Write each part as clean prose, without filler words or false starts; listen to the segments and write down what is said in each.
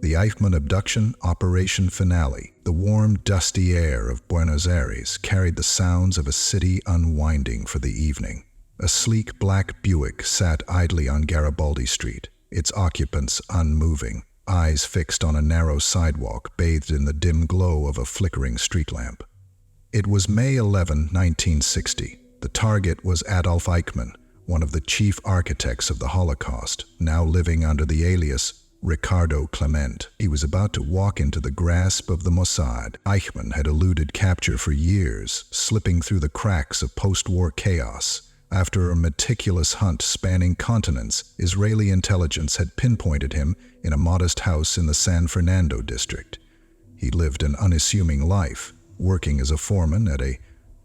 The Eichmann abduction operation finale. The warm, dusty air of Buenos Aires carried the sounds of a city unwinding for the evening. A sleek black Buick sat idly on Garibaldi Street, its occupants unmoving, eyes fixed on a narrow sidewalk bathed in the dim glow of a flickering street lamp. It was May 11, 1960. The target was Adolf Eichmann, one of the chief architects of the Holocaust, now living under the alias Ricardo Clement. He was about to walk into the grasp of the Mossad. Eichmann had eluded capture for years, slipping through the cracks of post-war chaos. After a meticulous hunt spanning continents, Israeli intelligence had pinpointed him in a modest house in the San Fernando district. He lived an unassuming life, working as a foreman at a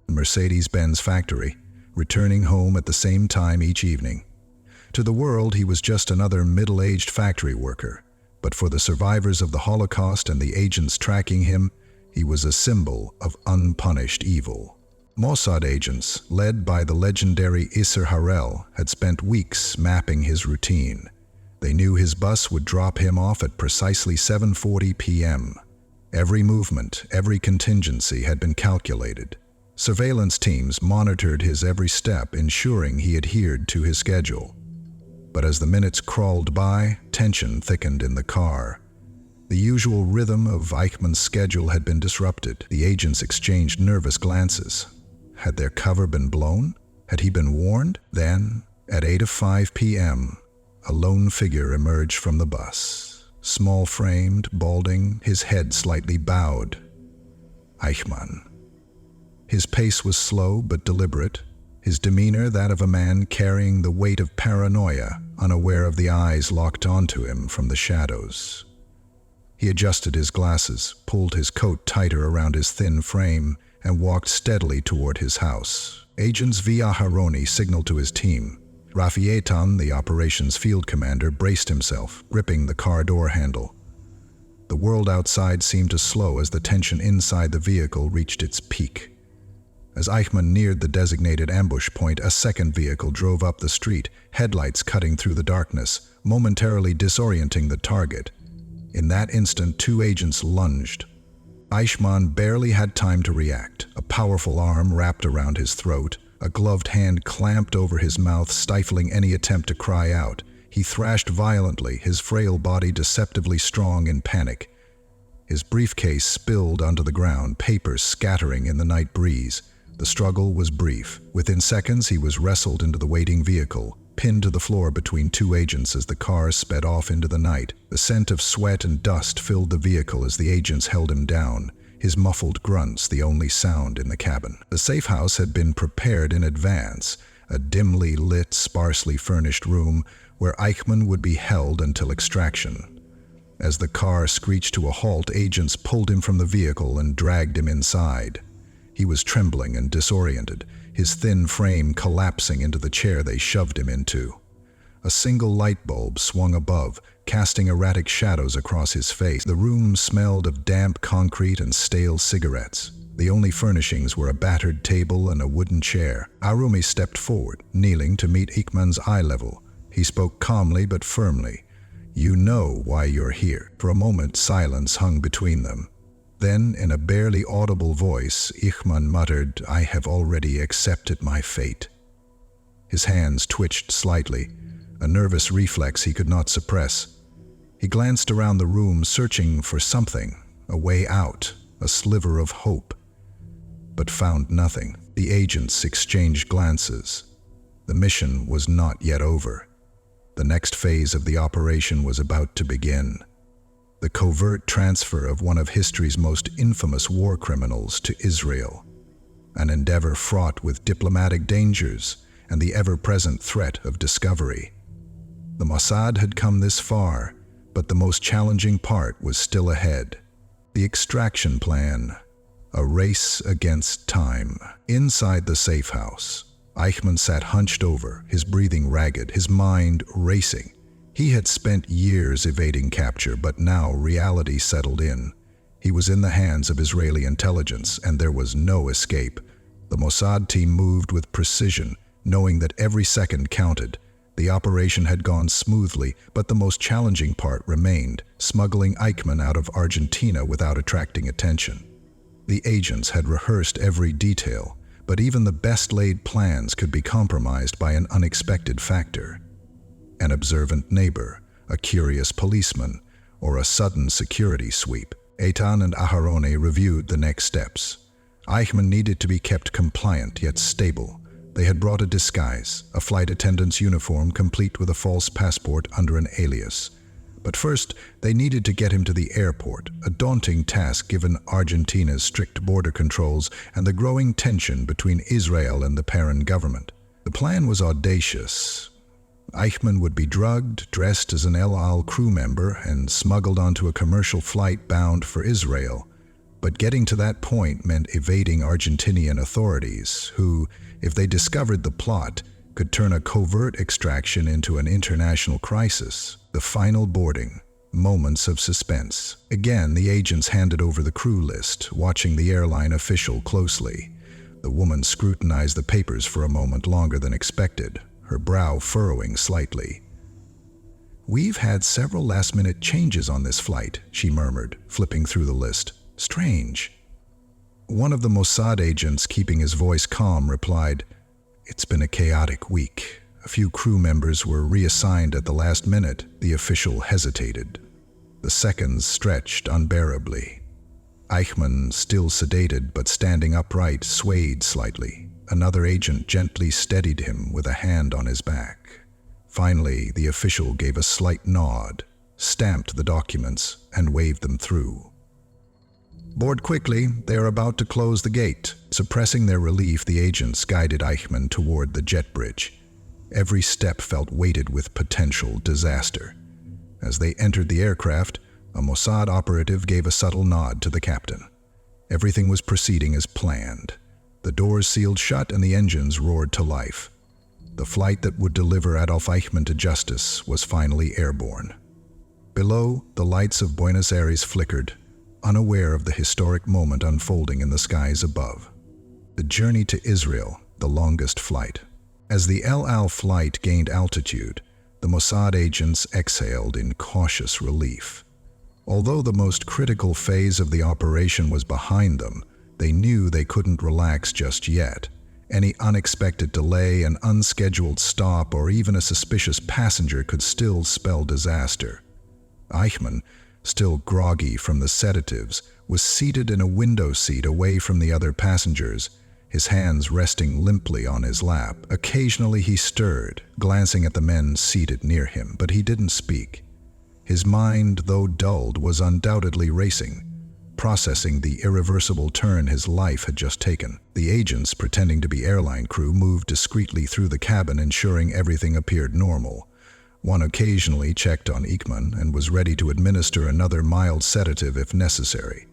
Mercedes-Benz factory, returning home at the same time each evening. To the world, he was just another middle-aged factory worker, but for the survivors of the Holocaust and the agents tracking him, he was a symbol of unpunished evil. Mossad agents, led by the legendary Isser Harel, had spent weeks mapping his routine. They knew his bus would drop him off at precisely 7:40 p.m. Every movement, every contingency had been calculated. Surveillance teams monitored his every step, ensuring he adhered to his schedule. But as the minutes crawled by, tension thickened in the car. The usual rhythm of Eichmann's schedule had been disrupted. The agents exchanged nervous glances. Had their cover been blown? Had he been warned? Then, at 8:05 p.m., a lone figure emerged from the bus. Small-framed, balding, his head slightly bowed. Eichmann. His pace was slow but deliberate, his demeanor that of a man carrying the weight of paranoia, unaware of the eyes locked onto him from the shadows. He adjusted his glasses, pulled his coat tighter around his thin frame, and walked steadily toward his house. Agents Via Haroni signaled to his team. Rafietan, the operations field commander, braced himself, gripping the car door handle. The world outside seemed to slow as the tension inside the vehicle reached its peak. As Eichmann neared the designated ambush point, a second vehicle drove up the street, headlights cutting through the darkness, momentarily disorienting the target. In that instant, two agents lunged. Eichmann barely had time to react. A powerful arm wrapped around his throat, a gloved hand clamped over his mouth, stifling any attempt to cry out. He thrashed violently, his frail body deceptively strong in panic. His briefcase spilled onto the ground, papers scattering in the night breeze. The struggle was brief. Within seconds, he was wrestled into the waiting vehicle, pinned to the floor between two agents as the car sped off into the night. The scent of sweat and dust filled the vehicle as the agents held him down, his muffled grunts the only sound in the cabin. The safe house had been prepared in advance, a dimly lit, sparsely furnished room where Eichmann would be held until extraction. As the car screeched to a halt, agents pulled him from the vehicle and dragged him inside. He was trembling and disoriented, his thin frame collapsing into the chair they shoved him into. A single light bulb swung above, casting erratic shadows across his face. The room smelled of damp concrete and stale cigarettes. The only furnishings were a battered table and a wooden chair. Arumi stepped forward, kneeling to meet Eichmann's eye level. He spoke calmly but firmly. "You know why you're here." For a moment, silence hung between them. Then, in a barely audible voice, Eichmann muttered, "I have already accepted my fate." His hands twitched slightly, a nervous reflex he could not suppress. He glanced around the room, searching for something, a way out, a sliver of hope, but found nothing. The agents exchanged glances. The mission was not yet over. The next phase of the operation was about to begin. The covert transfer of one of history's most infamous war criminals to Israel, an endeavor fraught with diplomatic dangers and the ever-present threat of discovery. The Mossad had come this far, but the most challenging part was still ahead. The extraction plan, a race against time. Inside the safe house, Eichmann sat hunched over, his breathing ragged, his mind racing. He had spent years evading capture, but now reality settled in. He was in the hands of Israeli intelligence, and there was no escape. The Mossad team moved with precision, knowing that every second counted. The operation had gone smoothly, but the most challenging part remained, smuggling Eichmann out of Argentina without attracting attention. The agents had rehearsed every detail, but even the best-laid plans could be compromised by an unexpected factor. An observant neighbor, a curious policeman, or a sudden security sweep. Eitan and Aharone reviewed the next steps. Eichmann needed to be kept compliant yet stable. They had brought a disguise, a flight attendant's uniform complete with a false passport under an alias. But first, they needed to get him to the airport, a daunting task given Argentina's strict border controls and the growing tension between Israel and the parent government. The plan was audacious. Eichmann would be drugged, dressed as an El Al crew member, and smuggled onto a commercial flight bound for Israel. But getting to that point meant evading Argentinian authorities, who, if they discovered the plot, could turn a covert extraction into an international crisis. The final boarding. Moments of suspense. Again, the agents handed over the crew list, watching the airline official closely. The woman scrutinized the papers for a moment longer than expected, her brow furrowing slightly. "We've had several last-minute changes on this flight," she murmured, flipping through the list. "Strange." One of the Mossad agents, keeping his voice calm, replied, "It's been a chaotic week. A few crew members were reassigned at the last minute." The official hesitated. The seconds stretched unbearably. Eichmann, still sedated but standing upright, swayed slightly. Another agent gently steadied him with a hand on his back. Finally, the official gave a slight nod, stamped the documents, and waved them through. "Board quickly, they are about to close the gate." Suppressing their relief, the agents guided Eichmann toward the jet bridge. Every step felt weighted with potential disaster. As they entered the aircraft, a Mossad operative gave a subtle nod to the captain. Everything was proceeding as planned. The doors sealed shut and the engines roared to life. The flight that would deliver Adolf Eichmann to justice was finally airborne. Below, the lights of Buenos Aires flickered, unaware of the historic moment unfolding in the skies above. The journey to Israel, the longest flight. As the El Al flight gained altitude, the Mossad agents exhaled in cautious relief. Although the most critical phase of the operation was behind them, they knew they couldn't relax just yet. Any unexpected delay, an unscheduled stop, or even a suspicious passenger could still spell disaster. Eichmann, still groggy from the sedatives, was seated in a window seat away from the other passengers, his hands resting limply on his lap. Occasionally he stirred, glancing at the men seated near him, but he didn't speak. His mind, though dulled, was undoubtedly racing, processing the irreversible turn his life had just taken. The agents, pretending to be airline crew, moved discreetly through the cabin, ensuring everything appeared normal. One occasionally checked on Eichmann and was ready to administer another mild sedative if necessary.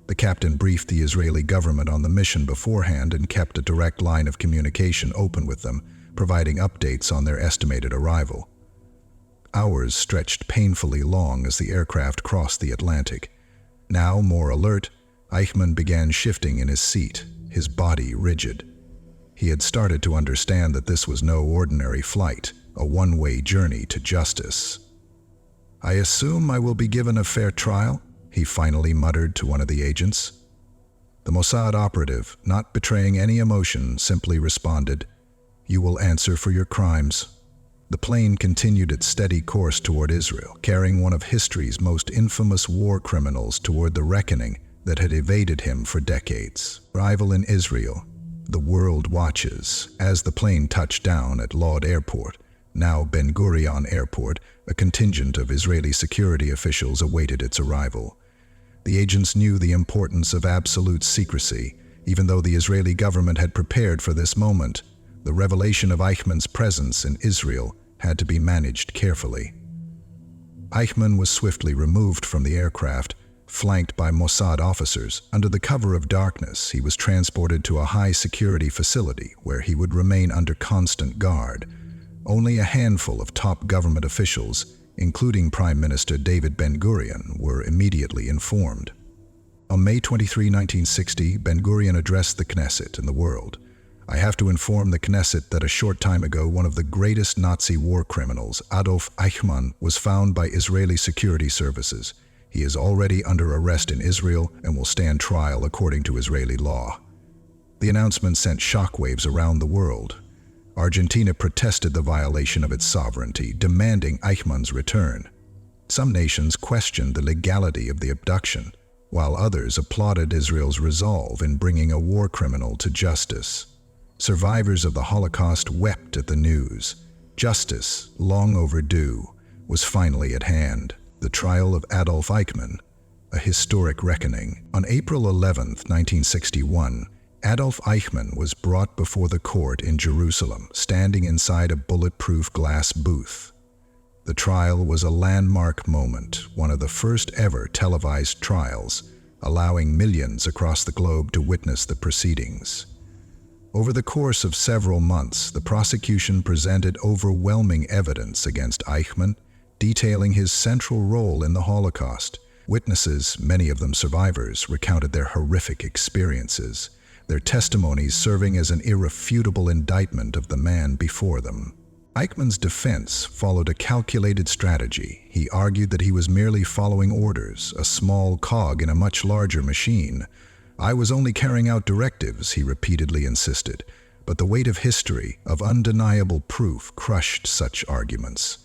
The captain briefed the Israeli government on the mission beforehand and kept a direct line of communication open with them, providing updates on their estimated arrival. Hours stretched painfully long as the aircraft crossed the Atlantic. Now, more alert, Eichmann began shifting in his seat, his body rigid. He had started to understand that this was no ordinary flight, a one-way journey to justice. "I assume I will be given a fair trial?" he finally muttered to one of the agents. The Mossad operative, not betraying any emotion, simply responded, "You will answer for your crimes." The plane continued its steady course toward Israel, carrying one of history's most infamous war criminals toward the reckoning that had evaded him for decades. Arrival in Israel. The world watches. As the plane touched down at Lod Airport, now Ben Gurion Airport, a contingent of Israeli security officials awaited its arrival. The agents knew the importance of absolute secrecy, even though the Israeli government had prepared for this moment. The revelation of Eichmann's presence in Israel had to be managed carefully. Eichmann was swiftly removed from the aircraft, flanked by Mossad officers. Under the cover of darkness, he was transported to a high-security facility where he would remain under constant guard. Only a handful of top government officials, including Prime Minister David Ben-Gurion, were immediately informed. On May 23, 1960, Ben-Gurion addressed the Knesset and the world. I have to inform the Knesset that a short time ago, one of the greatest Nazi war criminals, Adolf Eichmann, was found by Israeli security services. He is already under arrest in Israel and will stand trial according to Israeli law. The announcement sent shockwaves around the world. Argentina protested the violation of its sovereignty, demanding Eichmann's return. Some nations questioned the legality of the abduction, while others applauded Israel's resolve in bringing a war criminal to justice. Survivors of the Holocaust wept at the news. Justice, long overdue, was finally at hand. The trial of Adolf Eichmann, a historic reckoning. On April 11, 1961, Adolf Eichmann was brought before the court in Jerusalem, standing inside a bulletproof glass booth. The trial was a landmark moment, one of the first ever televised trials, allowing millions across the globe to witness the proceedings. Over the course of several months, the prosecution presented overwhelming evidence against Eichmann, detailing his central role in the Holocaust. Witnesses, many of them survivors, recounted their horrific experiences, their testimonies serving as an irrefutable indictment of the man before them. Eichmann's defense followed a calculated strategy. He argued that he was merely following orders, a small cog in a much larger machine. "I was only carrying out directives," he repeatedly insisted, but the weight of history, of undeniable proof, crushed such arguments.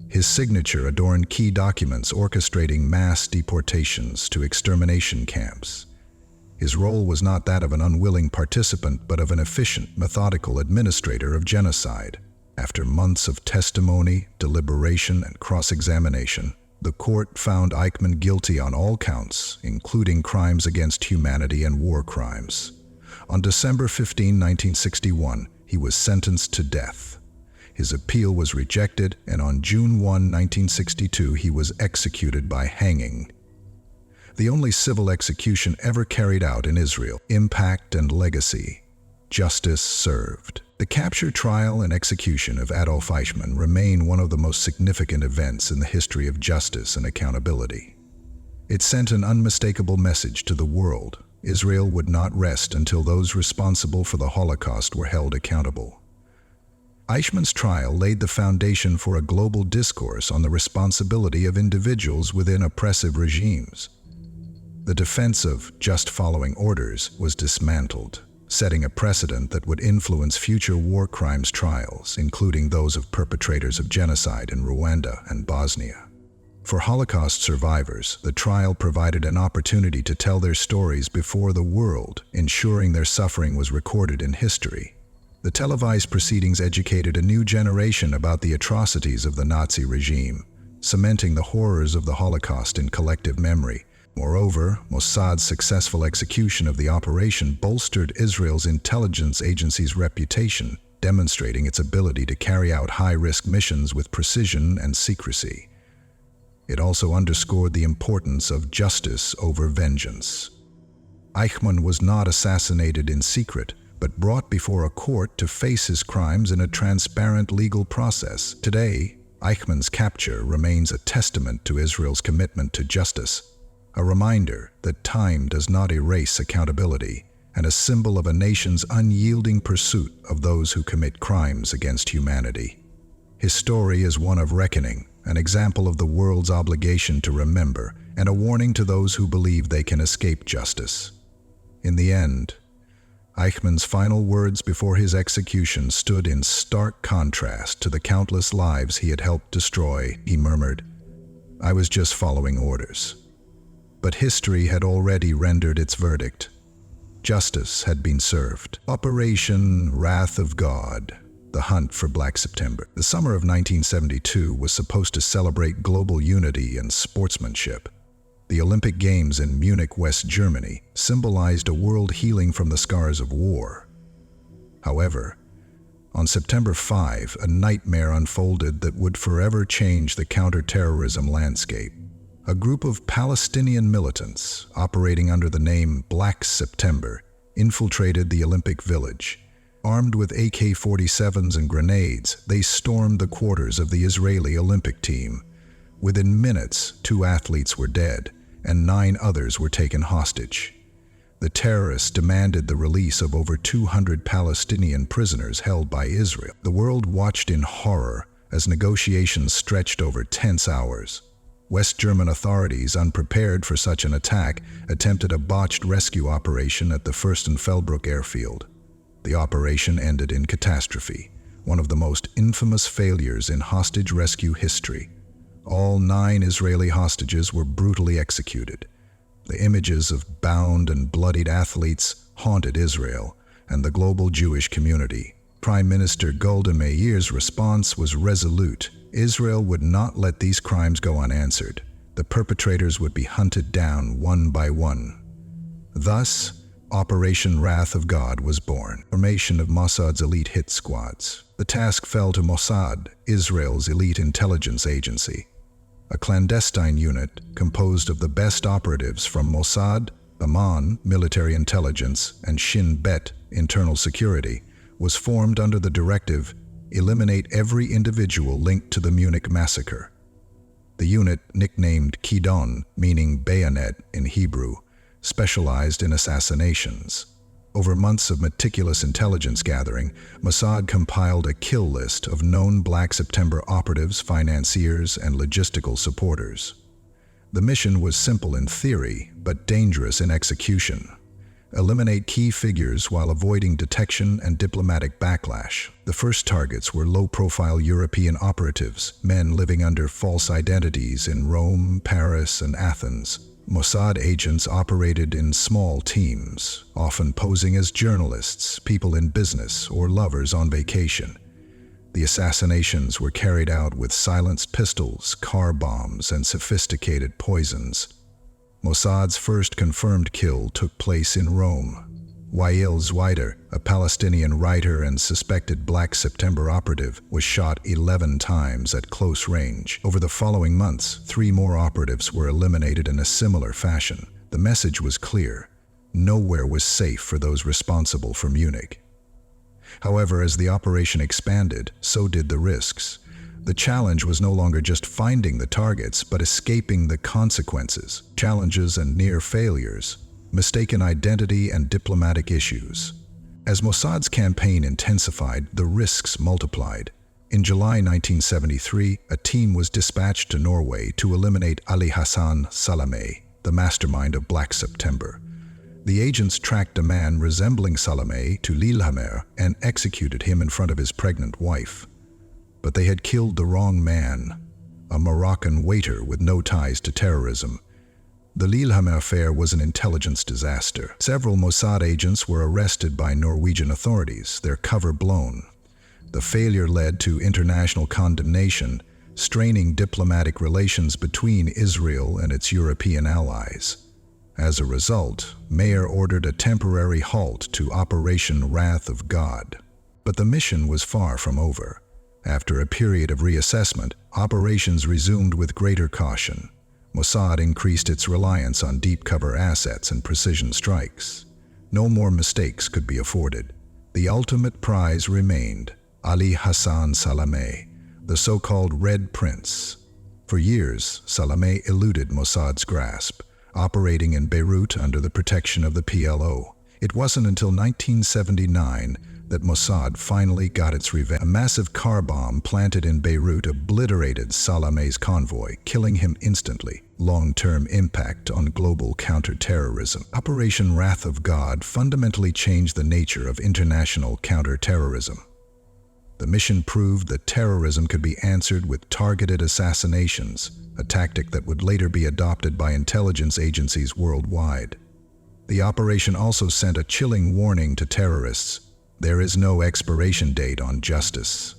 His signature adorned key documents orchestrating mass deportations to extermination camps. His role was not that of an unwilling participant, but of an efficient, methodical administrator of genocide. After months of testimony, deliberation, and cross-examination, the court found Eichmann guilty on all counts, including crimes against humanity and war crimes. On December 15, 1961, he was sentenced to death. His appeal was rejected, and on June 1, 1962, he was executed by hanging. The only civil execution ever carried out in Israel. Impact and legacy. Justice served. The capture, trial, and execution of Adolf Eichmann remain one of the most significant events in the history of justice and accountability. It sent an unmistakable message to the world. Israel would not rest until those responsible for the Holocaust were held accountable. Eichmann's trial laid the foundation for a global discourse on the responsibility of individuals within oppressive regimes. The defense of just following orders was dismantled, setting a precedent that would influence future war crimes trials, including those of perpetrators of genocide in Rwanda and Bosnia. For Holocaust survivors, the trial provided an opportunity to tell their stories before the world, ensuring their suffering was recorded in history. The televised proceedings educated a new generation about the atrocities of the Nazi regime, cementing the horrors of the Holocaust in collective memory. Moreover, Mossad's successful execution of the operation bolstered Israel's intelligence agency's reputation, demonstrating its ability to carry out high-risk missions with precision and secrecy. It also underscored the importance of justice over vengeance. Eichmann was not assassinated in secret, but brought before a court to face his crimes in a transparent legal process. Today, Eichmann's capture remains a testament to Israel's commitment to justice, a reminder that time does not erase accountability, and a symbol of a nation's unyielding pursuit of those who commit crimes against humanity. His story is one of reckoning, an example of the world's obligation to remember, and a warning to those who believe they can escape justice. In the end, Eichmann's final words before his execution stood in stark contrast to the countless lives he had helped destroy. He murmured, "I was just following orders." But history had already rendered its verdict. Justice had been served. Operation Wrath of God, the hunt for Black September. The summer of 1972 was supposed to celebrate global unity and sportsmanship. The Olympic Games in Munich, West Germany, symbolized a world healing from the scars of war. However, on September 5, a nightmare unfolded that would forever change the counterterrorism landscape. A group of Palestinian militants, operating under the name Black September, infiltrated the Olympic Village. Armed with AK-47s and grenades, they stormed the quarters of the Israeli Olympic team. Within minutes, 2 athletes were dead, and 9 others were taken hostage. The terrorists demanded the release of over 200 Palestinian prisoners held by Israel. The world watched in horror as negotiations stretched over tense hours. West German authorities, unprepared for such an attack, attempted a botched rescue operation at the Fürstenfeldbruck airfield. The operation ended in catastrophe, one of the most infamous failures in hostage rescue history. All 9 Israeli hostages were brutally executed. The images of bound and bloodied athletes haunted Israel and the global Jewish community. Prime Minister Golda Meir's response was resolute. Israel would not let these crimes go unanswered. The perpetrators would be hunted down one by one. Thus, Operation Wrath of God was born, formation of Mossad's elite hit squads. The task fell to Mossad, Israel's elite intelligence agency. A clandestine unit composed of the best operatives from Mossad, Eichmann, military intelligence, and Shin Bet, internal security, was formed under the directive, eliminate every individual linked to the Munich massacre. The unit, nicknamed Kidon, meaning bayonet in Hebrew, specialized in assassinations. Over months of meticulous intelligence gathering, Mossad compiled a kill list of known Black September operatives, financiers, and logistical supporters. The mission was simple in theory, but dangerous in execution. Eliminate key figures while avoiding detection and diplomatic backlash. The first targets were low-profile European operatives, men living under false identities in Rome, Paris, and Athens. Mossad agents operated in small teams, often posing as journalists, people in business, or lovers on vacation. The assassinations were carried out with silenced pistols, car bombs, and sophisticated poisons. Mossad's first confirmed kill took place in Rome. Wael Zweider, a Palestinian writer and suspected Black September operative, was shot 11 times at close range. Over the following months, 3 more operatives were eliminated in a similar fashion. The message was clear: nowhere was safe for those responsible for Munich. However, as the operation expanded, so did the risks. The challenge was no longer just finding the targets, but escaping the consequences, challenges and near failures, mistaken identity and diplomatic issues. As Mossad's campaign intensified, the risks multiplied. In July 1973, a team was dispatched to Norway to eliminate Ali Hassan Salameh, the mastermind of Black September. The agents tracked a man resembling Salameh to Lillehammer and executed him in front of his pregnant wife. But they had killed the wrong man, a Moroccan waiter with no ties to terrorism. The Lillehammer affair was an intelligence disaster. Several Mossad agents were arrested by Norwegian authorities, their cover blown. The failure led to international condemnation, straining diplomatic relations between Israel and its European allies. As a result, Meir ordered a temporary halt to Operation Wrath of God. But the mission was far from over. After a period of reassessment, operations resumed with greater caution. Mossad increased its reliance on deep cover assets and precision strikes. No more mistakes could be afforded. The ultimate prize remained: Ali Hassan Salameh, the so-called Red Prince. For years, Salameh eluded Mossad's grasp, operating in Beirut under the protection of the PLO. It wasn't until 1979 that Mossad finally got its revenge. A massive car bomb planted in Beirut obliterated Salameh's convoy, killing him instantly. Long-term impact on global counterterrorism. Operation Wrath of God fundamentally changed the nature of international counterterrorism. The mission proved that terrorism could be answered with targeted assassinations, a tactic that would later be adopted by intelligence agencies worldwide. The operation also sent a chilling warning to terrorists: there is no expiration date on justice.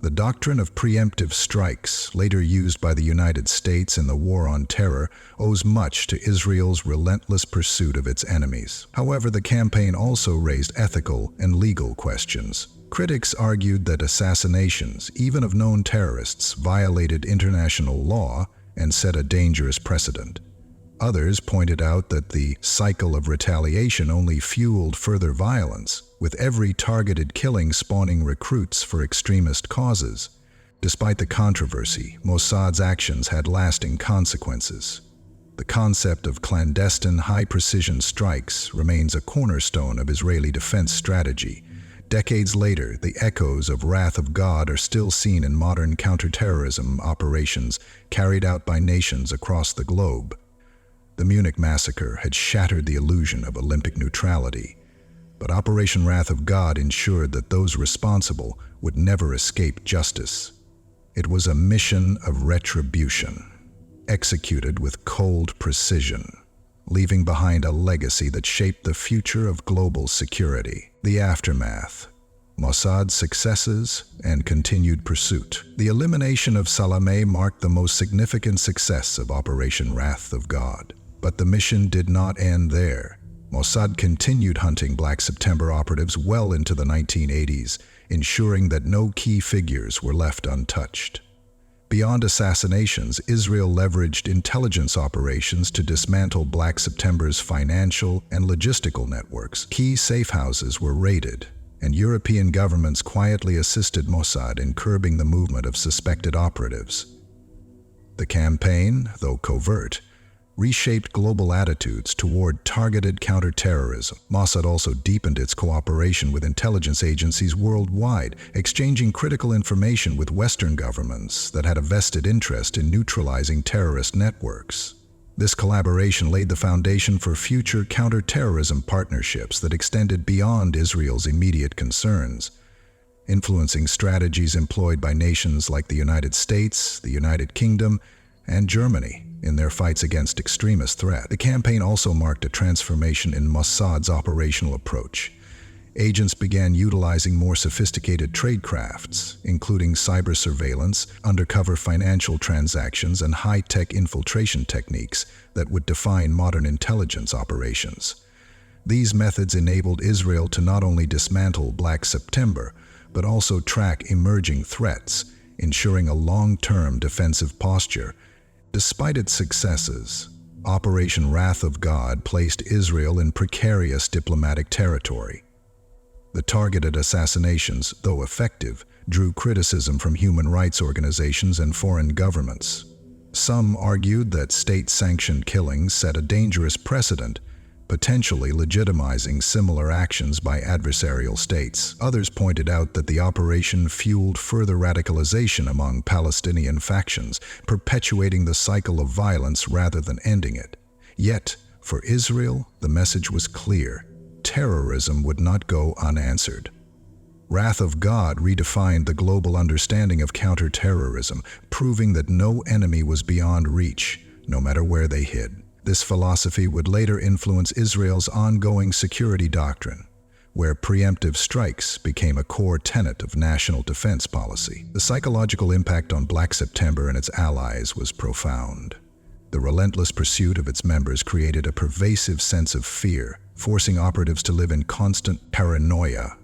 The doctrine of preemptive strikes, later used by the United States in the War on Terror, owes much to Israel's relentless pursuit of its enemies. However, the campaign also raised ethical and legal questions. Critics argued that assassinations, even of known terrorists, violated international law and set a dangerous precedent. Others pointed out that the cycle of retaliation only fueled further violence, with every targeted killing spawning recruits for extremist causes. Despite the controversy, Mossad's actions had lasting consequences. The concept of clandestine, high-precision strikes remains a cornerstone of Israeli defense strategy. Decades later, the echoes of Wrath of God are still seen in modern counterterrorism operations carried out by nations across the globe. The Munich massacre had shattered the illusion of Olympic neutrality, but Operation Wrath of God ensured that those responsible would never escape justice. It was a mission of retribution, executed with cold precision, leaving behind a legacy that shaped the future of global security. The aftermath: Mossad's successes and continued pursuit. The elimination of Salameh marked the most significant success of Operation Wrath of God. But the mission did not end there. Mossad continued hunting Black September operatives well into the 1980s, ensuring that no key figures were left untouched. Beyond assassinations, Israel leveraged intelligence operations to dismantle Black September's financial and logistical networks. Key safe houses were raided, and European governments quietly assisted Mossad in curbing the movement of suspected operatives. The campaign, though covert, reshaped global attitudes toward targeted counterterrorism. Mossad also deepened its cooperation with intelligence agencies worldwide, exchanging critical information with Western governments that had a vested interest in neutralizing terrorist networks. This collaboration laid the foundation for future counterterrorism partnerships that extended beyond Israel's immediate concerns, influencing strategies employed by nations like the United States, the United Kingdom, and Germany in their fights against extremist threat. The campaign also marked a transformation in Mossad's operational approach. Agents began utilizing more sophisticated tradecrafts, including cyber surveillance, undercover financial transactions, and high-tech infiltration techniques that would define modern intelligence operations. These methods enabled Israel to not only dismantle Black September, but also track emerging threats, ensuring a long-term defensive posture. Despite its successes, Operation Wrath of God placed Israel in precarious diplomatic territory. The targeted assassinations, though effective, drew criticism from human rights organizations and foreign governments. Some argued that state-sanctioned killings set a dangerous precedent, potentially legitimizing similar actions by adversarial states. Others pointed out that the operation fueled further radicalization among Palestinian factions, perpetuating the cycle of violence rather than ending it. Yet, for Israel, the message was clear: terrorism would not go unanswered. Wrath of God redefined the global understanding of counterterrorism, proving that no enemy was beyond reach, no matter where they hid. This philosophy would later influence Israel's ongoing security doctrine, where preemptive strikes became a core tenet of national defense policy. The psychological impact on Black September and its allies was profound. The relentless pursuit of its members created a pervasive sense of fear, forcing operatives to live in constant paranoia.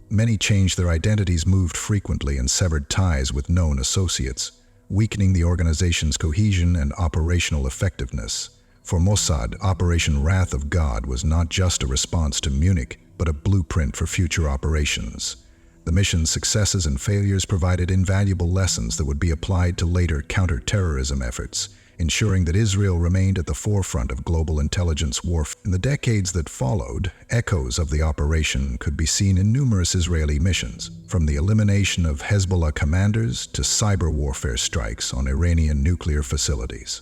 Many changed their identities, moved frequently, and severed ties with known associates, weakening the organization's cohesion and operational effectiveness. For Mossad, Operation Wrath of God was not just a response to Munich, but a blueprint for future operations. The mission's successes and failures provided invaluable lessons that would be applied to later counterterrorism efforts, ensuring that Israel remained at the forefront of global intelligence warfare. In the decades that followed, echoes of the operation could be seen in numerous Israeli missions, from the elimination of Hezbollah commanders to cyber warfare strikes on Iranian nuclear facilities.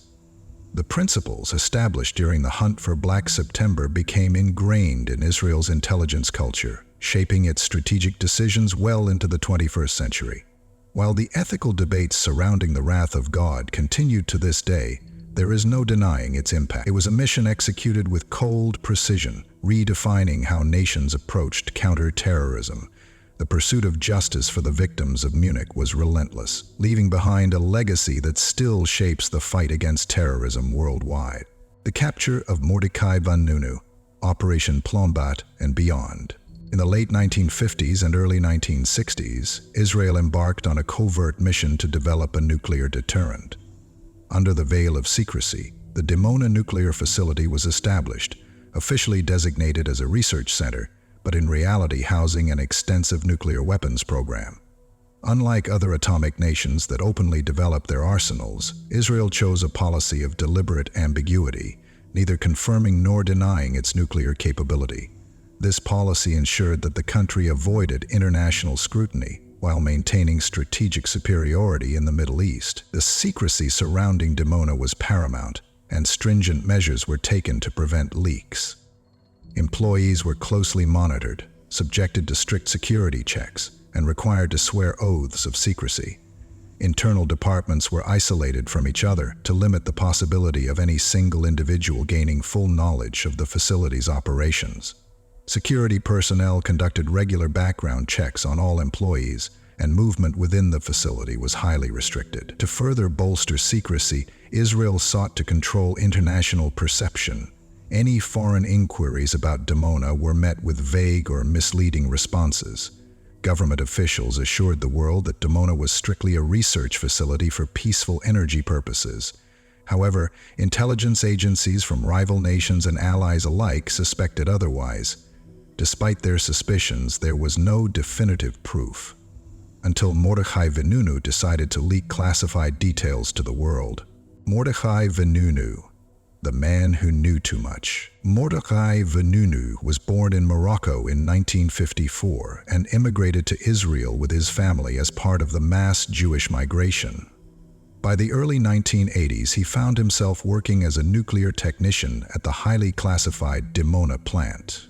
The principles established during the hunt for Black September became ingrained in Israel's intelligence culture, shaping its strategic decisions well into the 21st century. While the ethical debates surrounding the Wrath of God continued to this day, there is no denying its impact. It was a mission executed with cold precision, redefining how nations approached counter-terrorism. The pursuit of justice for the victims of Munich was relentless, leaving behind a legacy that still shapes the fight against terrorism worldwide. The capture of Mordechai Vanunu, Operation Plombat, and beyond. In the late 1950s and early 1960s, Israel embarked on a covert mission to develop a nuclear deterrent. Under the veil of secrecy, the Dimona nuclear facility was established, officially designated as a research center, but in reality housing an extensive nuclear weapons program. Unlike other atomic nations that openly develop their arsenals, Israel chose a policy of deliberate ambiguity, neither confirming nor denying its nuclear capability. This policy ensured that the country avoided international scrutiny while maintaining strategic superiority in the Middle East. The secrecy surrounding Dimona was paramount, and stringent measures were taken to prevent leaks. Employees were closely monitored, subjected to strict security checks, and required to swear oaths of secrecy. Internal departments were isolated from each other to limit the possibility of any single individual gaining full knowledge of the facility's operations. Security personnel conducted regular background checks on all employees, and movement within the facility was highly restricted. To further bolster secrecy, Israel sought to control international perception. Any foreign inquiries about Dimona were met with vague or misleading responses. Government officials assured the world that Dimona was strictly a research facility for peaceful energy purposes. However, intelligence agencies from rival nations and allies alike suspected otherwise. Despite their suspicions, there was no definitive proof, until Mordechai Vanunu decided to leak classified details to the world. Mordechai Vanunu, the man who knew too much. Mordechai Vanunu was born in Morocco in 1954 and immigrated to Israel with his family as part of the mass Jewish migration. By the early 1980s, he found himself working as a nuclear technician at the highly classified Dimona plant.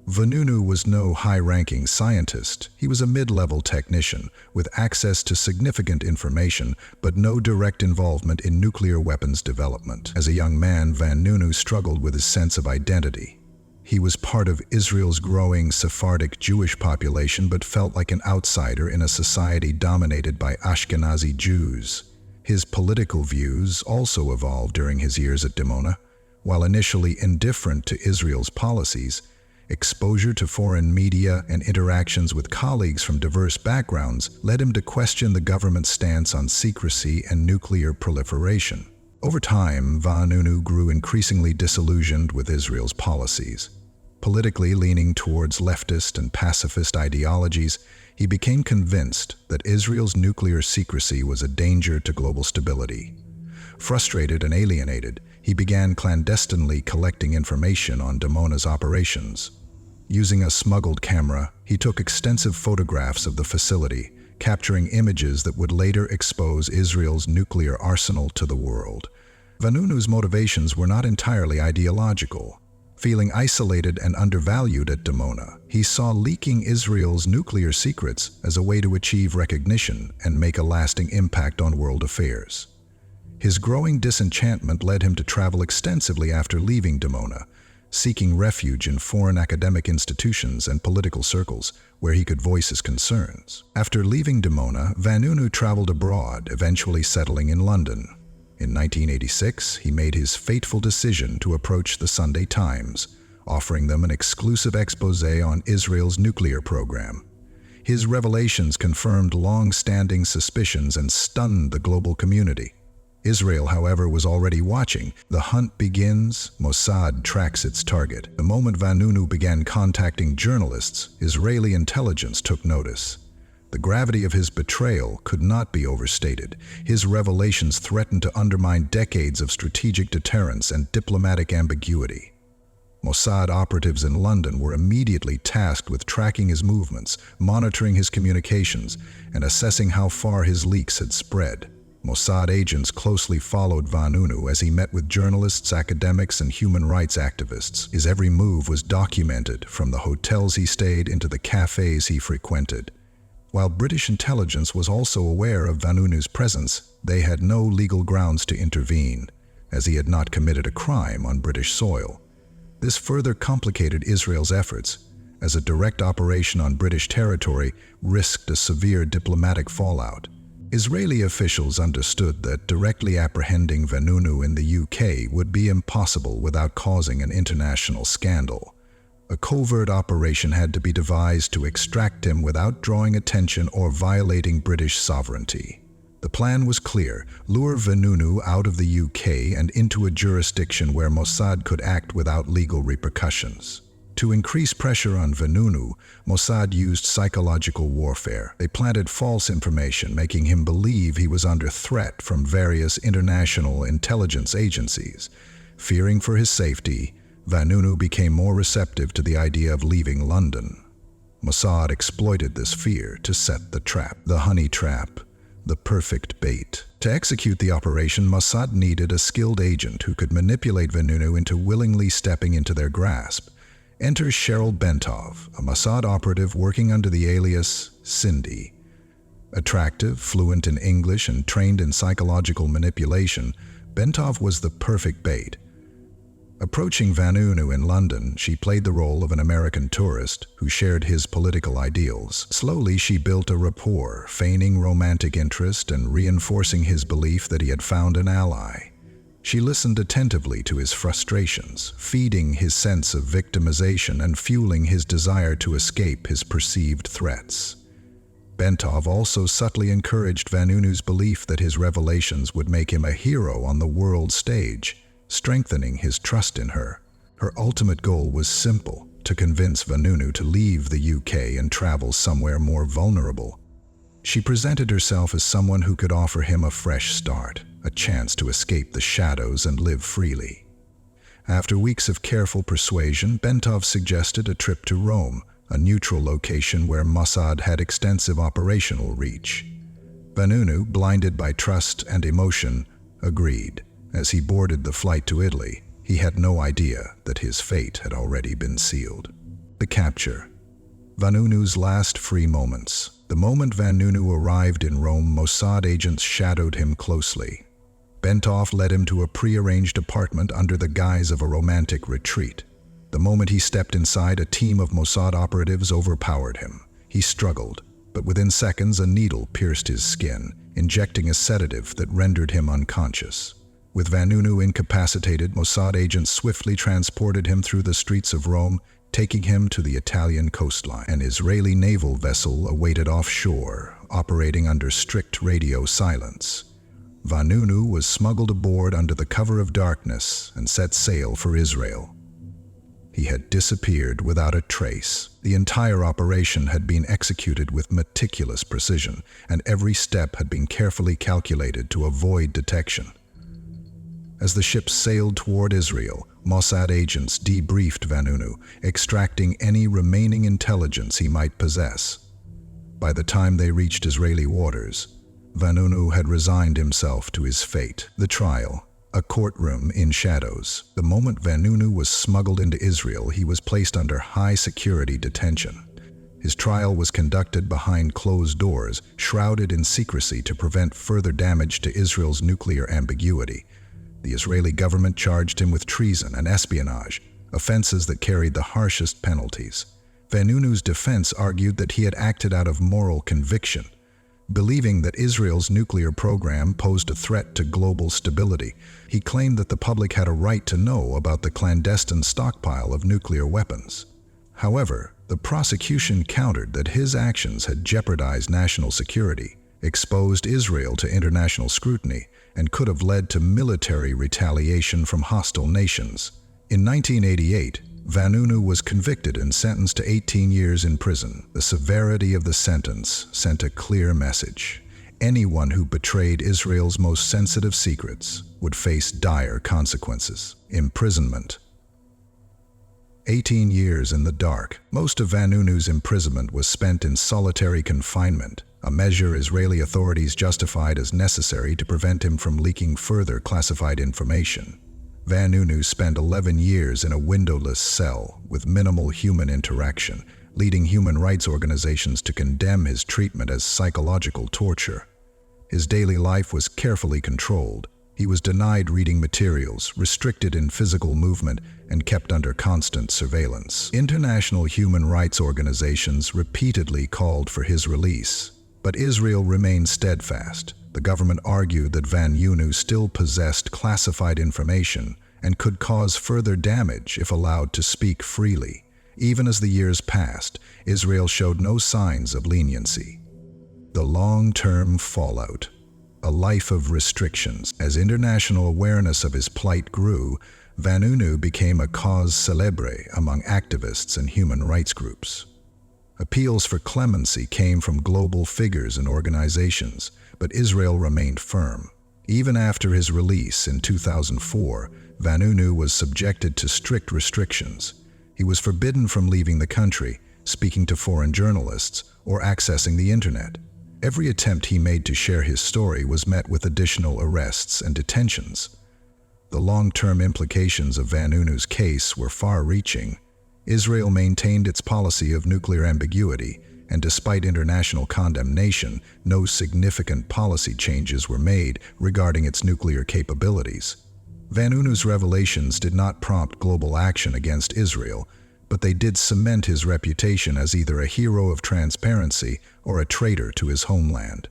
Vanunu was no high-ranking scientist. He was a mid-level technician with access to significant information but no direct involvement in nuclear weapons development. As a young man, Vanunu struggled with his sense of identity. He was part of Israel's growing Sephardic Jewish population but felt like an outsider in a society dominated by Ashkenazi Jews. His political views also evolved during his years at Dimona. While initially indifferent to Israel's policies, exposure to foreign media and interactions with colleagues from diverse backgrounds led him to question the government's stance on secrecy and nuclear proliferation. Over time, Vanunu grew increasingly disillusioned with Israel's policies. Politically leaning towards leftist and pacifist ideologies, he became convinced that Israel's nuclear secrecy was a danger to global stability. Frustrated and alienated, he began clandestinely collecting information on Dimona's operations. Using a smuggled camera, he took extensive photographs of the facility, capturing images that would later expose Israel's nuclear arsenal to the world. Vanunu's motivations were not entirely ideological. Feeling isolated and undervalued at Dimona, he saw leaking Israel's nuclear secrets as a way to achieve recognition and make a lasting impact on world affairs. His growing disenchantment led him to travel extensively after leaving Dimona, seeking refuge in foreign academic institutions and political circles where he could voice his concerns. After leaving Dimona, Vanunu traveled abroad, eventually settling in London. In 1986, he made his fateful decision to approach the Sunday Times, offering them an exclusive exposé on Israel's nuclear program. His revelations confirmed long-standing suspicions and stunned the global community. Israel, however, was already watching. The hunt begins, Mossad tracks its target. The moment Vanunu began contacting journalists, Israeli intelligence took notice. The gravity of his betrayal could not be overstated. His revelations threatened to undermine decades of strategic deterrence and diplomatic ambiguity. Mossad operatives in London were immediately tasked with tracking his movements, monitoring his communications, and assessing how far his leaks had spread. Mossad agents closely followed Vanunu as he met with journalists, academics, and human rights activists. His every move was documented, from the hotels he stayed into the cafes he frequented. While British intelligence was also aware of Vanunu's presence, they had no legal grounds to intervene, as he had not committed a crime on British soil. This further complicated Israel's efforts, as a direct operation on British territory risked a severe diplomatic fallout. Israeli officials understood that directly apprehending Vanunu in the UK would be impossible without causing an international scandal. A covert operation had to be devised to extract him without drawing attention or violating British sovereignty. The plan was clear: lure Vanunu out of the UK and into a jurisdiction where Mossad could act without legal repercussions. To increase pressure on Vanunu, Mossad used psychological warfare. They planted false information, making him believe he was under threat from various international intelligence agencies. Fearing for his safety, Vanunu became more receptive to the idea of leaving London. Mossad exploited this fear to set the trap, the honey trap, the perfect bait. To execute the operation, Mossad needed a skilled agent who could manipulate Vanunu into willingly stepping into their grasp. Enter Cheryl Bentov, a Mossad operative working under the alias Cindy. Attractive, fluent in English, and trained in psychological manipulation, Bentov was the perfect bait. Approaching Vanunu in London, she played the role of an American tourist who shared his political ideals. Slowly, she built a rapport, feigning romantic interest and reinforcing his belief that he had found an ally. She listened attentively to his frustrations, feeding his sense of victimization and fueling his desire to escape his perceived threats. Bentov also subtly encouraged Vanunu's belief that his revelations would make him a hero on the world stage, strengthening his trust in her. Her ultimate goal was simple: to convince Vanunu to leave the UK and travel somewhere more vulnerable. She presented herself as someone who could offer him a fresh start, a chance to escape the shadows and live freely. After weeks of careful persuasion, Bentov suggested a trip to Rome, a neutral location where Mossad had extensive operational reach. Vanunu, blinded by trust and emotion, agreed. As he boarded the flight to Italy, he had no idea that his fate had already been sealed. The capture. Vanunu's last free moments. The moment Vanunu arrived in Rome, Mossad agents shadowed him closely. Bentov led him to a pre-arranged apartment under the guise of a romantic retreat. The moment he stepped inside, a team of Mossad operatives overpowered him. He struggled, but within seconds a needle pierced his skin, injecting a sedative that rendered him unconscious. With Vanunu incapacitated, Mossad agents swiftly transported him through the streets of Rome, taking him to the Italian coastline. An Israeli naval vessel awaited offshore, operating under strict radio silence. Vanunu was smuggled aboard under the cover of darkness and set sail for Israel. He had disappeared without a trace. The entire operation had been executed with meticulous precision, and every step had been carefully calculated to avoid detection. As the ship sailed toward Israel, Mossad agents debriefed Vanunu, extracting any remaining intelligence he might possess. By the time they reached Israeli waters, Vanunu had resigned himself to his fate. The trial, a courtroom in shadows. The moment Vanunu was smuggled into Israel, he was placed under high-security detention. His trial was conducted behind closed doors, shrouded in secrecy to prevent further damage to Israel's nuclear ambiguity. The Israeli government charged him with treason and espionage, offenses that carried the harshest penalties. Vanunu's defense argued that he had acted out of moral conviction, believing that Israel's nuclear program posed a threat to global stability. He claimed that the public had a right to know about the clandestine stockpile of nuclear weapons. However, the prosecution countered that his actions had jeopardized national security, exposed Israel to international scrutiny, and could have led to military retaliation from hostile nations. In 1988, Vanunu was convicted and sentenced to 18 years in prison. The severity of the sentence sent a clear message. Anyone who betrayed Israel's most sensitive secrets would face dire consequences. Imprisonment. 18 years in the dark. Most of Vanunu's imprisonment was spent in solitary confinement, a measure Israeli authorities justified as necessary to prevent him from leaking further classified information. Vanunu spent 11 years in a windowless cell with minimal human interaction, leading human rights organizations to condemn his treatment as psychological torture. His daily life was carefully controlled. He was denied reading materials, restricted in physical movement, and kept under constant surveillance. International human rights organizations repeatedly called for his release, but Israel remained steadfast. The government argued that Vanunu still possessed classified information and could cause further damage if allowed to speak freely. Even as the years passed, Israel showed no signs of leniency. The long-term fallout. a life of restrictions. As international awareness of his plight grew, Vanunu became a cause célèbre among activists and human rights groups. Appeals for clemency came from global figures and organizations, but Israel remained firm. Even after his release in 2004, Vanunu was subjected to strict restrictions. He was forbidden from leaving the country, speaking to foreign journalists, or accessing the internet. Every attempt he made to share his story was met with additional arrests and detentions. The long-term implications of Vanunu's case were far-reaching. Israel maintained its policy of nuclear ambiguity, and despite international condemnation, no significant policy changes were made regarding its nuclear capabilities. Vanunu's revelations did not prompt global action against Israel, but they did cement his reputation as either a hero of transparency or a traitor to his homeland.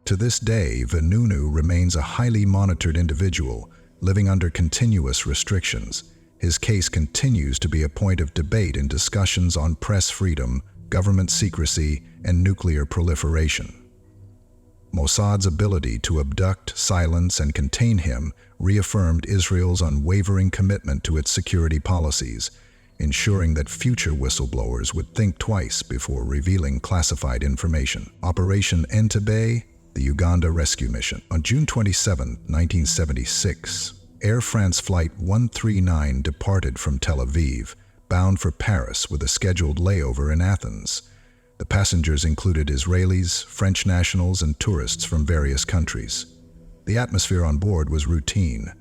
To this day, Vanunu remains a highly monitored individual, living under continuous restrictions. His case continues to be a point of debate in discussions on press freedom, government secrecy, and nuclear proliferation. Mossad's ability to abduct, silence, and contain him reaffirmed Israel's unwavering commitment to its security policies, ensuring that future whistleblowers would think twice before revealing classified information. Operation Entebbe, the Uganda rescue mission. On June 27, 1976, Air France Flight 139 departed from Tel Aviv, bound for Paris with a scheduled layover in Athens. The passengers included Israelis, French nationals, and tourists from various countries. The atmosphere on board was routine.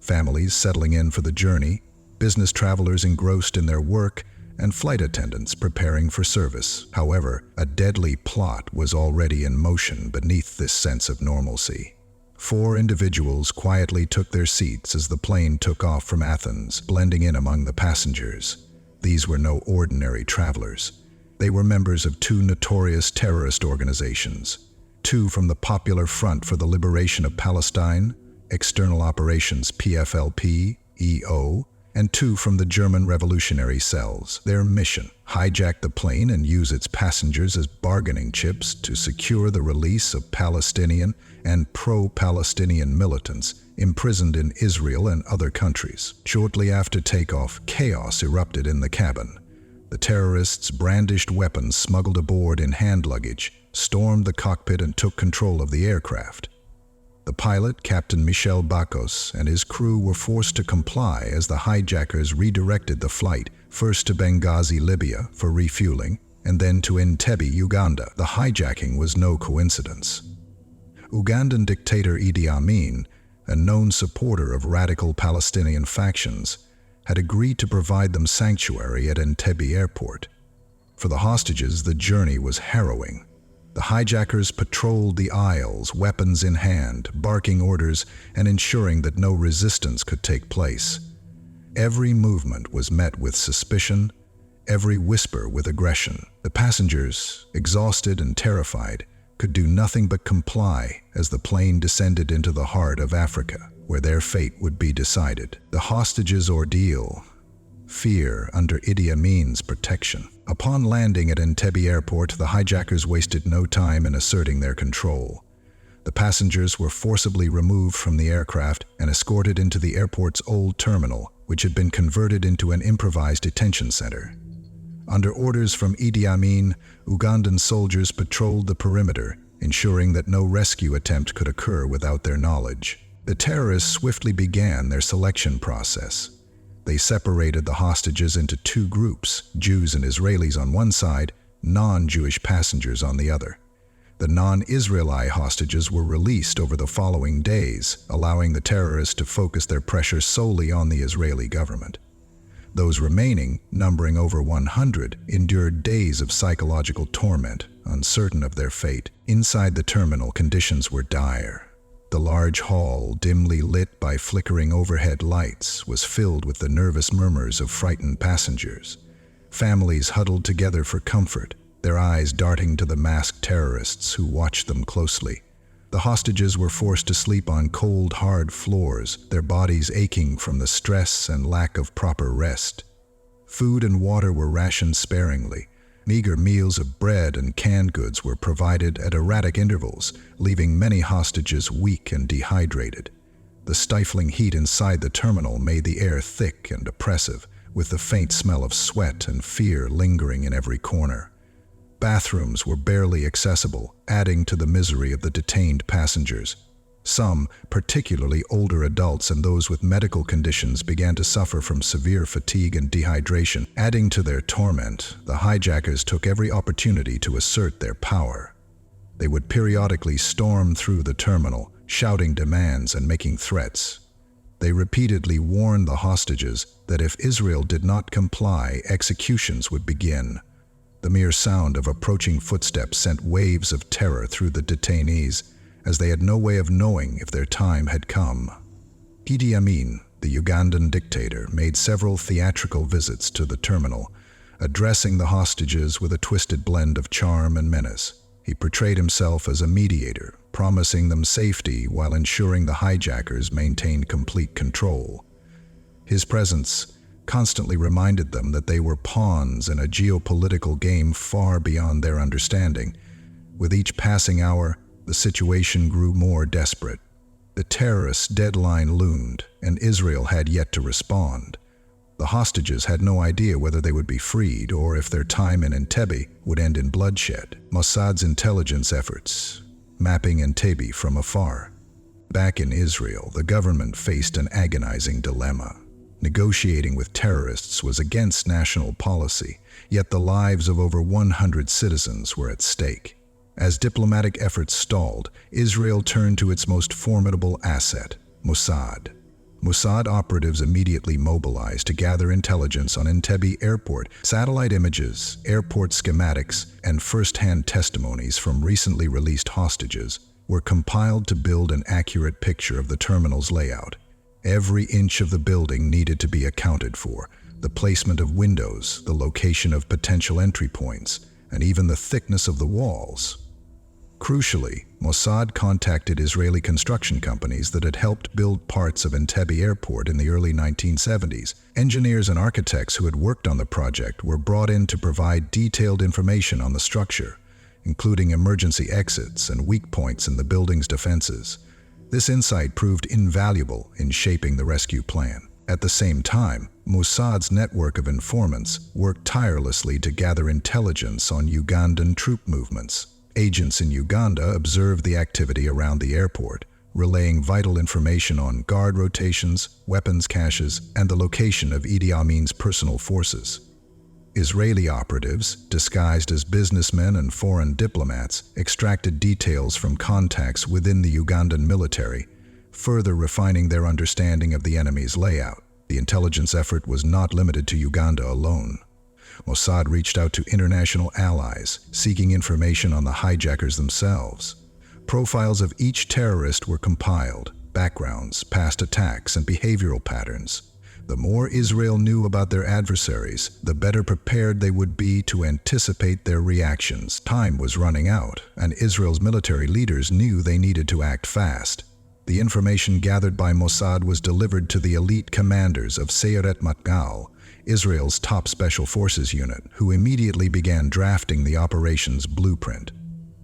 Families settling in for the journey, business travelers engrossed in their work, and flight attendants preparing for service. However, a deadly plot was already in motion beneath this sense of normalcy. 4 individuals quietly took their seats as the plane took off from Athens, blending in among the passengers. These were no ordinary travelers. They were members of 2 notorious terrorist organizations, 2 from the Popular Front for the Liberation of Palestine, External Operations PFLP, EO, and 2 from the German revolutionary cells. Their mission: hijack the plane and use its passengers as bargaining chips to secure the release of Palestinian and pro-Palestinian militants imprisoned in Israel and other countries. Shortly after takeoff, chaos erupted in the cabin. The terrorists brandished weapons smuggled aboard in hand luggage, stormed the cockpit, and took control of the aircraft. The pilot, Captain Michel Bakos, and his crew were forced to comply as the hijackers redirected the flight, first to Benghazi, Libya, for refueling, and then to Entebbe, Uganda. The hijacking was no coincidence. Ugandan dictator Idi Amin, a known supporter of radical Palestinian factions, had agreed to provide them sanctuary at Entebbe airport. For the hostages, the journey was harrowing. The hijackers patrolled the aisles, weapons in hand, barking orders and ensuring that no resistance could take place. Every movement was met with suspicion, every whisper with aggression. The passengers, exhausted and terrified, could do nothing but comply as the plane descended into the heart of Africa, where their fate would be decided. The hostages' ordeal: fear under Idi Amin's protection. Upon landing at Entebbe airport, the hijackers wasted no time in asserting their control. The passengers were forcibly removed from the aircraft and escorted into the airport's old terminal, which had been converted into an improvised detention center. Under orders from Idi Amin, Ugandan soldiers patrolled the perimeter, ensuring that no rescue attempt could occur without their knowledge. The terrorists swiftly began their selection process. They separated the hostages into 2 groups, Jews and Israelis on one side, non-Jewish passengers on the other. The non-Israelite hostages were released over the following days, allowing the terrorists to focus their pressure solely on the Israeli government. Those remaining, numbering over 100, endured days of psychological torment, uncertain of their fate. Inside the terminal, conditions were dire. The large hall, dimly lit by flickering overhead lights, was filled with the nervous murmurs of frightened passengers. Families huddled together for comfort, their eyes darting to the masked terrorists who watched them closely. The hostages were forced to sleep on cold, hard floors, their bodies aching from the stress and lack of proper rest. Food and water were rationed sparingly, Meager meals of bread and canned goods were provided at erratic intervals, leaving many hostages weak and dehydrated. The stifling heat inside the terminal made the air thick and oppressive, with the faint smell of sweat and fear lingering in every corner. Bathrooms were barely accessible, adding to the misery of the detained passengers. Some, particularly older adults and those with medical conditions, began to suffer from severe fatigue and dehydration. Adding to their torment, the hijackers took every opportunity to assert their power. They would periodically storm through the terminal, shouting demands and making threats. They repeatedly warned the hostages that if Israel did not comply, executions would begin. The mere sound of approaching footsteps sent waves of terror through the detainees, as they had no way of knowing if their time had come. Idi Amin, the Ugandan dictator, made several theatrical visits to the terminal, addressing the hostages with a twisted blend of charm and menace. He portrayed himself as a mediator, promising them safety while ensuring the hijackers maintained complete control. His presence constantly reminded them that they were pawns in a geopolitical game far beyond their understanding. With each passing hour, the situation grew more desperate. The terrorists' deadline loomed, and Israel had yet to respond. The hostages had no idea whether they would be freed or if their time in Entebbe would end in bloodshed. Mossad's intelligence efforts, mapping Entebbe from afar. Back in Israel, the government faced an agonizing dilemma. Negotiating with terrorists was against national policy, yet the lives of over 100 citizens were at stake. As diplomatic efforts stalled, Israel turned to its most formidable asset, Mossad. Mossad operatives immediately mobilized to gather intelligence on Entebbe Airport. Satellite images, airport schematics, and first-hand testimonies from recently released hostages were compiled to build an accurate picture of the terminal's layout. Every inch of the building needed to be accounted for: the placement of windows, the location of potential entry points, and even the thickness of the walls. Crucially, Mossad contacted Israeli construction companies that had helped build parts of Entebbe Airport in the early 1970s. Engineers and architects who had worked on the project were brought in to provide detailed information on the structure, including emergency exits and weak points in the building's defenses. This insight proved invaluable in shaping the rescue plan. At the same time, Mossad's network of informants worked tirelessly to gather intelligence on Ugandan troop movements. Agents in Uganda observed the activity around the airport, relaying vital information on guard rotations, weapons caches, and the location of Idi Amin's personal forces. Israeli operatives, disguised as businessmen and foreign diplomats, extracted details from contacts within the Ugandan military, further refining their understanding of the enemy's layout. The intelligence effort was not limited to Uganda alone. Mossad reached out to international allies, seeking information on the hijackers themselves. Profiles of each terrorist were compiled, backgrounds, past attacks, and behavioral patterns. The more Israel knew about their adversaries, the better prepared they would be to anticipate their reactions. Time was running out, and Israel's military leaders knew they needed to act fast. The information gathered by Mossad was delivered to the elite commanders of Sayeret Matkal, Israel's top special forces unit, who immediately began drafting the operation's blueprint.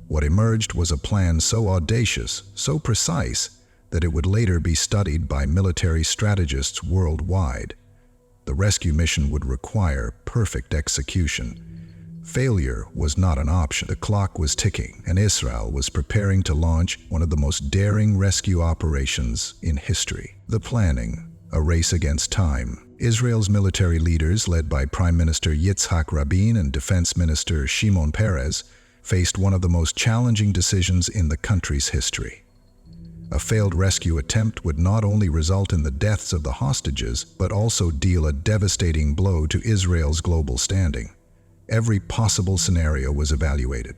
What emerged was a plan so audacious, so precise, that it would later be studied by military strategists worldwide. The rescue mission would require perfect execution. Failure was not an option. The clock was ticking, and Israel was preparing to launch one of the most daring rescue operations in history. The planning, a race against time. Israel's military leaders, led by Prime Minister Yitzhak Rabin and Defense Minister Shimon Peres, faced one of the most challenging decisions in the country's history. A failed rescue attempt would not only result in the deaths of the hostages, but also deal a devastating blow to Israel's global standing. Every possible scenario was evaluated: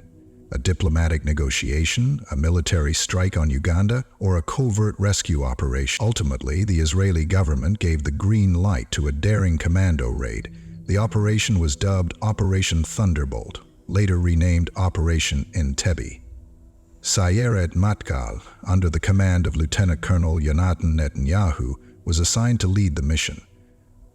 a diplomatic negotiation, a military strike on Uganda, or a covert rescue operation. Ultimately, the Israeli government gave the green light to a daring commando raid. The operation was dubbed Operation Thunderbolt, later renamed Operation Entebbe. Sayeret Matkal, under the command of Lieutenant Colonel Yonatan Netanyahu, was assigned to lead the mission.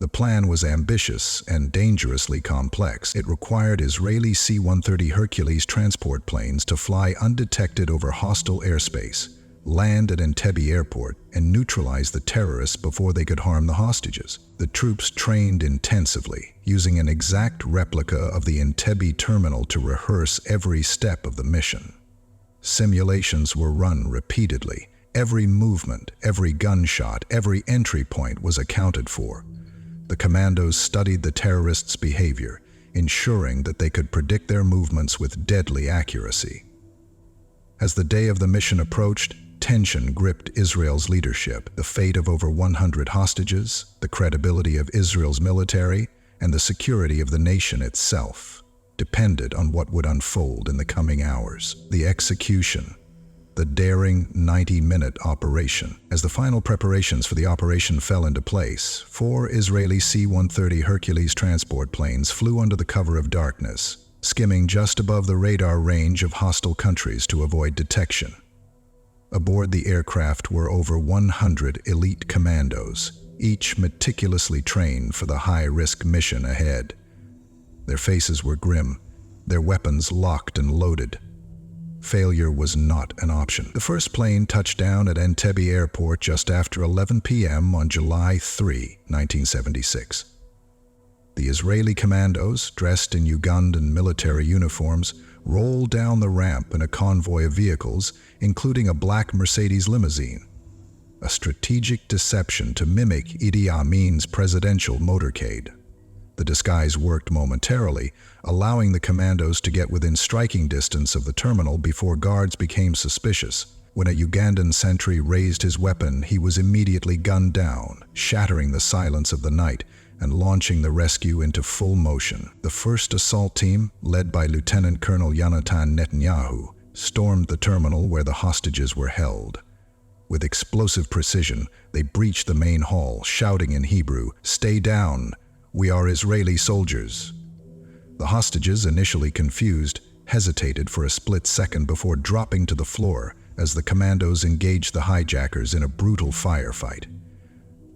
The plan was ambitious and dangerously complex. It required Israeli C-130 Hercules transport planes to fly undetected over hostile airspace, land at Entebbe airport, and neutralize the terrorists before they could harm the hostages. The troops trained intensively, using an exact replica of the Entebbe terminal to rehearse every step of the mission. Simulations were run repeatedly. Every movement, every gunshot, every entry point was accounted for. The commandos studied the terrorists' behavior, ensuring that they could predict their movements with deadly accuracy. As the day of the mission approached, tension gripped Israel's leadership. The fate of over 100 hostages, the credibility of Israel's military, and the security of the nation itself depended on what would unfold in the coming hours. The execution, the daring 90-minute operation. As the final preparations for the operation fell into place, 4 Israeli C-130 Hercules transport planes flew under the cover of darkness, skimming just above the radar range of hostile countries to avoid detection. Aboard the aircraft were over 100 elite commandos, each meticulously trained for the high-risk mission ahead. Their faces were grim, their weapons locked and loaded. Failure was not an option. The first plane touched down at Entebbe Airport just after 11 p.m. on July 3, 1976. The Israeli commandos, dressed in Ugandan military uniforms, rolled down the ramp in a convoy of vehicles, including a black Mercedes limousine. A strategic deception to mimic Idi Amin's presidential motorcade. The disguise worked momentarily, allowing the commandos to get within striking distance of the terminal before guards became suspicious. When a Ugandan sentry raised his weapon, he was immediately gunned down, shattering the silence of the night and launching the rescue into full motion. The first assault team, led by Lieutenant Colonel Yonatan Netanyahu, stormed the terminal where the hostages were held. With explosive precision, they breached the main hall, shouting in Hebrew, "Stay down! We are Israeli soldiers." The hostages, initially confused, hesitated for a split second before dropping to the floor as the commandos engaged the hijackers in a brutal firefight.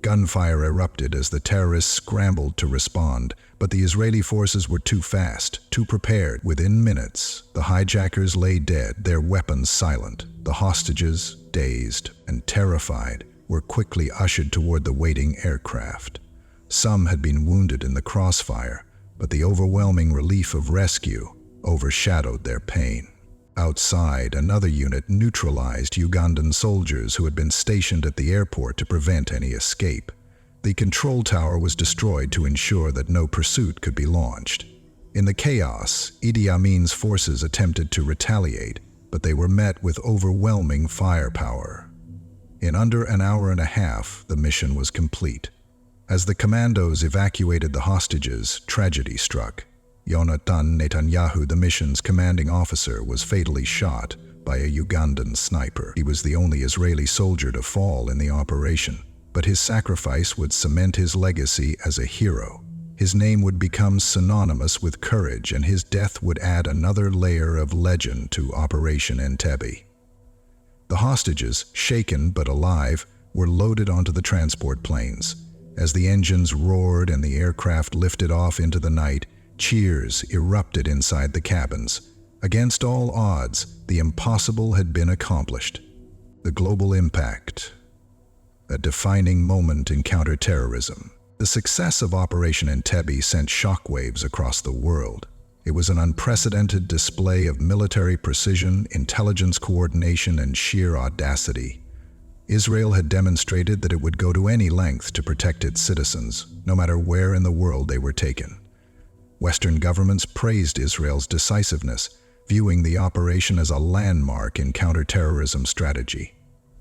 Gunfire erupted as the terrorists scrambled to respond, but the Israeli forces were too fast, too prepared. Within minutes, the hijackers lay dead, their weapons silent. The hostages, dazed and terrified, were quickly ushered toward the waiting aircraft. Some had been wounded in the crossfire, but the overwhelming relief of rescue overshadowed their pain. Outside, another unit neutralized Ugandan soldiers who had been stationed at the airport to prevent any escape. The control tower was destroyed to ensure that no pursuit could be launched. In the chaos, Idi Amin's forces attempted to retaliate, but they were met with overwhelming firepower. In under an hour and a half, the mission was complete. As the commandos evacuated the hostages, tragedy struck. Yonatan Netanyahu, the mission's commanding officer, was fatally shot by a Ugandan sniper. He was the only Israeli soldier to fall in the operation, but his sacrifice would cement his legacy as a hero. His name would become synonymous with courage, and his death would add another layer of legend to Operation Entebbe. The hostages, shaken but alive, were loaded onto the transport planes. As the engines roared and the aircraft lifted off into the night, cheers erupted inside the cabins. Against all odds, the impossible had been accomplished. The global impact, a defining moment in counterterrorism. The success of Operation Entebbe sent shockwaves across the world. It was an unprecedented display of military precision, intelligence coordination, and sheer audacity. Israel had demonstrated that it would go to any length to protect its citizens, no matter where in the world they were taken. Western governments praised Israel's decisiveness, viewing the operation as a landmark in counterterrorism strategy.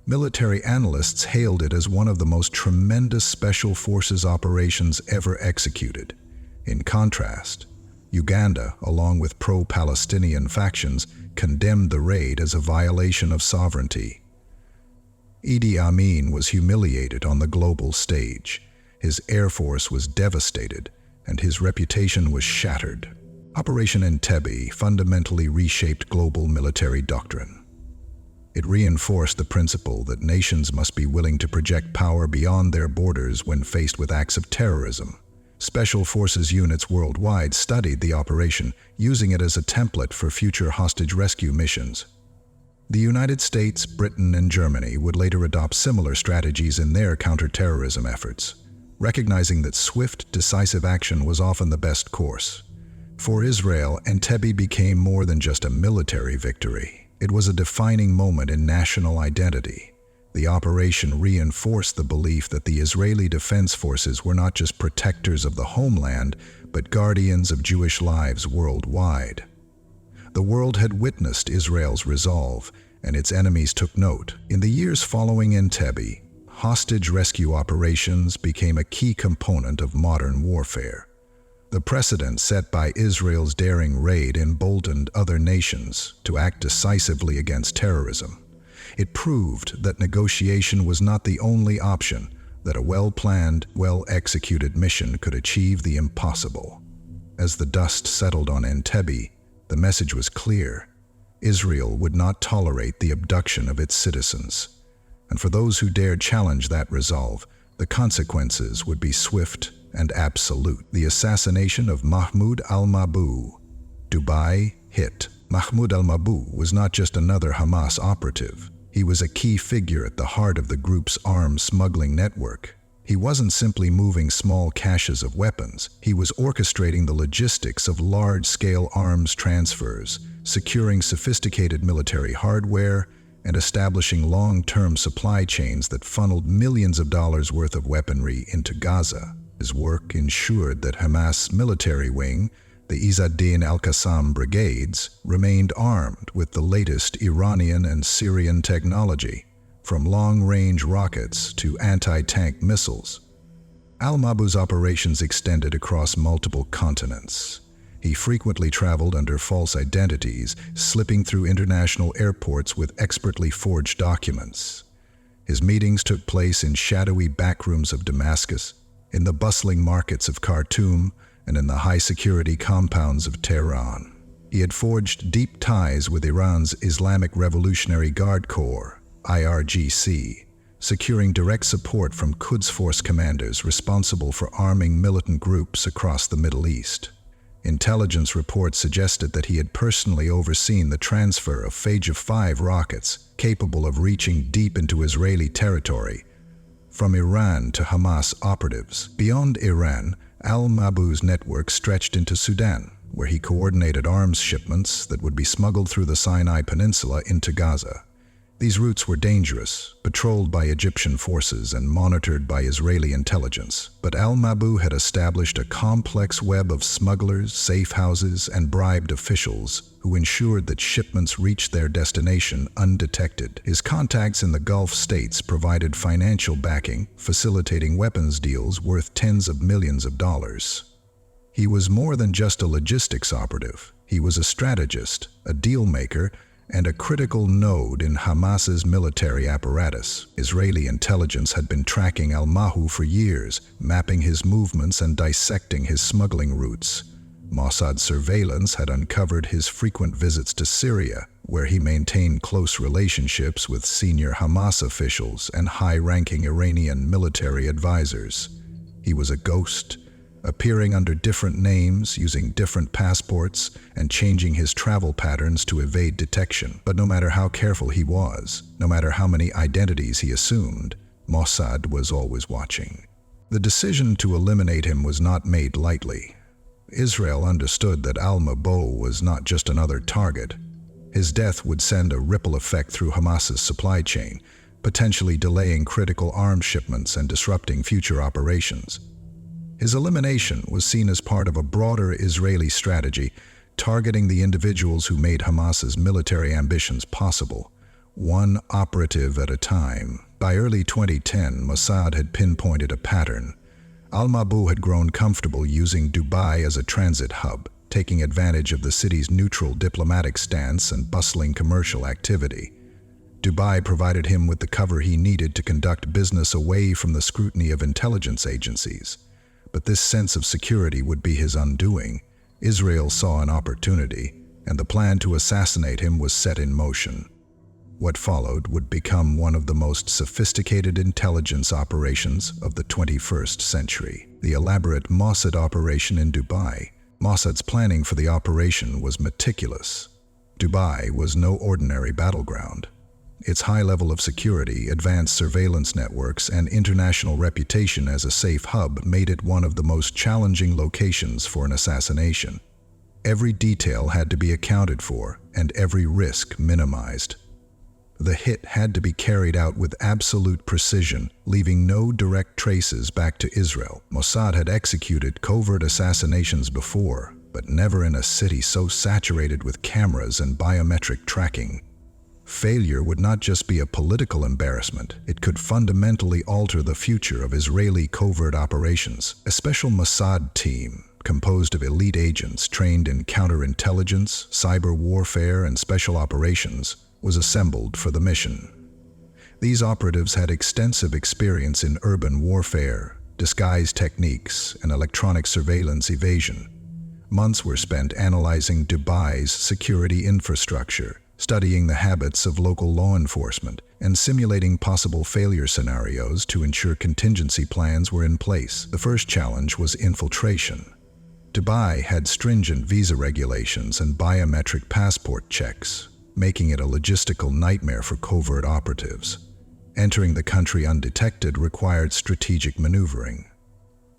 Military analysts hailed it as one of the most tremendous special forces operations ever executed. In contrast, Uganda, along with pro-Palestinian factions, condemned the raid as a violation of sovereignty. Idi Amin was humiliated on the global stage. His air force was devastated, and his reputation was shattered. Operation Entebbe fundamentally reshaped global military doctrine. It reinforced the principle that nations must be willing to project power beyond their borders when faced with acts of terrorism. Special forces units worldwide studied the operation, using it as a template for future hostage rescue missions. The United States, Britain, and Germany would later adopt similar strategies in their counterterrorism efforts, recognizing that swift, decisive action was often the best course. For Israel, Entebbe became more than just a military victory. It was a defining moment in national identity. The operation reinforced the belief that the Israeli Defense Forces were not just protectors of the homeland, but guardians of Jewish lives worldwide. The world had witnessed Israel's resolve, and its enemies took note. In the years following Entebbe, hostage rescue operations became a key component of modern warfare. The precedent set by Israel's daring raid emboldened other nations to act decisively against terrorism. It proved that negotiation was not the only option, that a well-planned, well-executed mission could achieve the impossible. As the dust settled on Entebbe, the message was clear. Israel would not tolerate the abduction of its citizens. And for those who dared challenge that resolve, the consequences would be swift and absolute. The assassination of Mahmoud al-Mabhouh. Dubai hit. Mahmoud al-Mabhouh was not just another Hamas operative. He was a key figure at the heart of the group's arms smuggling network. He wasn't simply moving small caches of weapons. He was orchestrating the logistics of large-scale arms transfers, securing sophisticated military hardware, and establishing long-term supply chains that funneled millions of dollars worth of weaponry into Gaza. His work ensured that Hamas' military wing, the Izz-ad-Din al-Qassam brigades, remained armed with the latest Iranian and Syrian technology, from long-range rockets to anti-tank missiles. Al-Mabhouh's operations extended across multiple continents. He frequently traveled under false identities, slipping through international airports with expertly forged documents. His meetings took place in shadowy backrooms of Damascus, in the bustling markets of Khartoum, and in the high-security compounds of Tehran. He had forged deep ties with Iran's Islamic Revolutionary Guard Corps, IRGC, securing direct support from Quds Force commanders responsible for arming militant groups across the Middle East. Intelligence reports suggested that he had personally overseen the transfer of Fajr-5 rockets capable of reaching deep into Israeli territory, from Iran to Hamas operatives. Beyond Iran, al-Mabhouh's network stretched into Sudan, where he coordinated arms shipments that would be smuggled through the Sinai Peninsula into Gaza. These routes were dangerous, patrolled by Egyptian forces and monitored by Israeli intelligence. But al-Mabhouh had established a complex web of smugglers, safe houses, and bribed officials who ensured that shipments reached their destination undetected. His contacts in the Gulf states provided financial backing, facilitating weapons deals worth tens of millions of dollars. He was more than just a logistics operative. He was a strategist, a deal maker, and a critical node in Hamas's military apparatus. Israeli intelligence had been tracking al-Mabhouh for years, mapping his movements and dissecting his smuggling routes. Mossad surveillance had uncovered his frequent visits to Syria, where he maintained close relationships with senior Hamas officials and high-ranking Iranian military advisors. He was a ghost, appearing under different names, using different passports, and changing his travel patterns to evade detection. But no matter how careful he was, no matter how many identities he assumed, Mossad was always watching. The decision to eliminate him was not made lightly. Israel understood that al-Mabhouh was not just another target. His death would send a ripple effect through Hamas's supply chain, potentially delaying critical arms shipments and disrupting future operations. His elimination was seen as part of a broader Israeli strategy, targeting the individuals who made Hamas's military ambitions possible, one operative at a time. By early 2010, Mossad had pinpointed a pattern. Al-Mabhouh had grown comfortable using Dubai as a transit hub, taking advantage of the city's neutral diplomatic stance and bustling commercial activity. Dubai provided him with the cover he needed to conduct business away from the scrutiny of intelligence agencies. But this sense of security would be his undoing. Israel saw an opportunity, and the plan to assassinate him was set in motion. What followed would become one of the most sophisticated intelligence operations of the 21st century. The elaborate Mossad operation in Dubai. Mossad's planning for the operation was meticulous. Dubai was no ordinary battleground. Its high level of security, advanced surveillance networks, and international reputation as a safe hub made it one of the most challenging locations for an assassination. Every detail had to be accounted for, and every risk minimized. The hit had to be carried out with absolute precision, leaving no direct traces back to Israel. Mossad had executed covert assassinations before, but never in a city so saturated with cameras and biometric tracking. Failure would not just be a political embarrassment, it could fundamentally alter the future of Israeli covert operations. A special Mossad team, composed of elite agents trained in counterintelligence, cyber warfare, and special operations, was assembled for the mission. These operatives had extensive experience in urban warfare, disguise techniques, and electronic surveillance evasion. Months were spent analyzing Dubai's security infrastructure, studying the habits of local law enforcement, and simulating possible failure scenarios to ensure contingency plans were in place. The first challenge was infiltration. Dubai had stringent visa regulations and biometric passport checks, making it a logistical nightmare for covert operatives. Entering the country undetected required strategic maneuvering.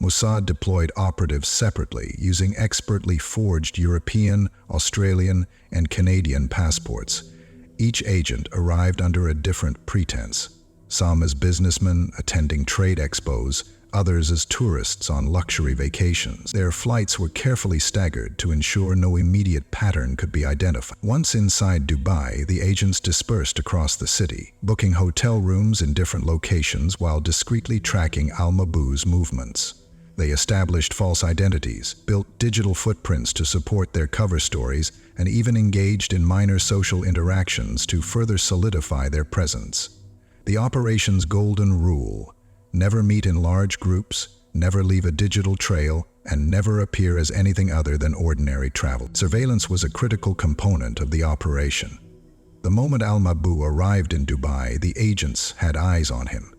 Mossad deployed operatives separately, using expertly forged European, Australian, and Canadian passports. Each agent arrived under a different pretense, some as businessmen attending trade expos, others as tourists on luxury vacations. Their flights were carefully staggered to ensure no immediate pattern could be identified. Once inside Dubai, the agents dispersed across the city, booking hotel rooms in different locations while discreetly tracking Al-Mabou's movements. They established false identities, built digital footprints to support their cover stories, and even engaged in minor social interactions to further solidify their presence. The operation's golden rule: never meet in large groups, never leave a digital trail, and never appear as anything other than ordinary travel. Surveillance was a critical component of the operation. The moment Al-Mabou arrived in Dubai, the agents had eyes on him.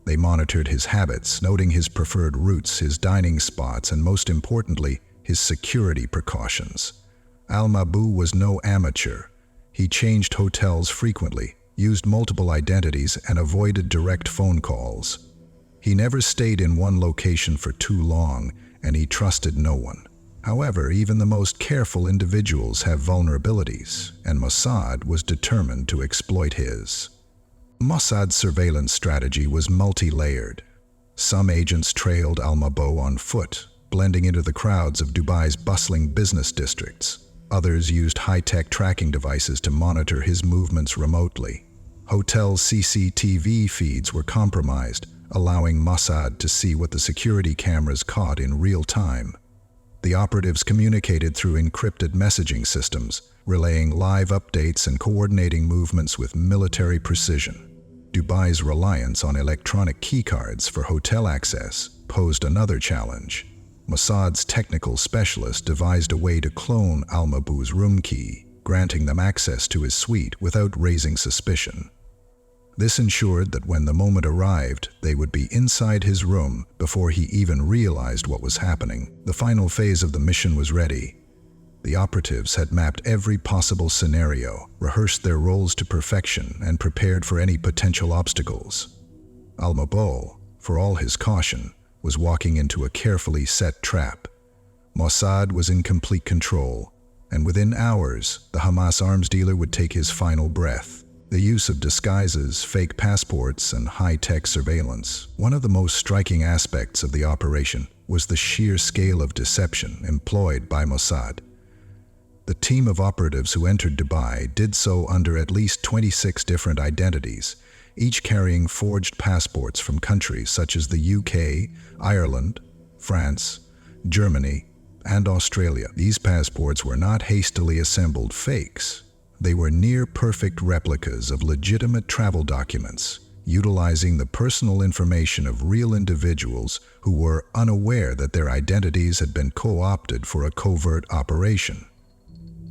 They monitored his habits, noting his preferred routes, his dining spots, and most importantly, his security precautions. Al-Mabou was no amateur. He changed hotels frequently, used multiple identities, and avoided direct phone calls. He never stayed in one location for too long, and he trusted no one. However, even the most careful individuals have vulnerabilities, and Mossad was determined to exploit his. Mossad's surveillance strategy was multi-layered. Some agents trailed Al-Mabou on foot, blending into the crowds of Dubai's bustling business districts. Others used high-tech tracking devices to monitor his movements remotely. Hotel CCTV feeds were compromised, allowing Mossad to see what the security cameras caught in real time. The operatives communicated through encrypted messaging systems, relaying live updates and coordinating movements with military precision. Dubai's reliance on electronic keycards for hotel access posed another challenge. Mossad's technical specialist devised a way to clone Al-Mabou's room key, granting them access to his suite without raising suspicion. This ensured that when the moment arrived, they would be inside his room before he even realized what was happening. The final phase of the mission was ready. The operatives had mapped every possible scenario, rehearsed their roles to perfection, and prepared for any potential obstacles. Al-Mabou, for all his caution, was walking into a carefully set trap. Mossad was in complete control, and within hours, the Hamas arms dealer would take his final breath. The use of disguises, fake passports, and high-tech surveillance. One of the most striking aspects of the operation was the sheer scale of deception employed by Mossad. The team of operatives who entered Dubai did so under at least 26 different identities, each carrying forged passports from countries such as the UK, Ireland, France, Germany, and Australia. These passports were not hastily assembled fakes. They were near-perfect replicas of legitimate travel documents, utilizing the personal information of real individuals who were unaware that their identities had been co-opted for a covert operation.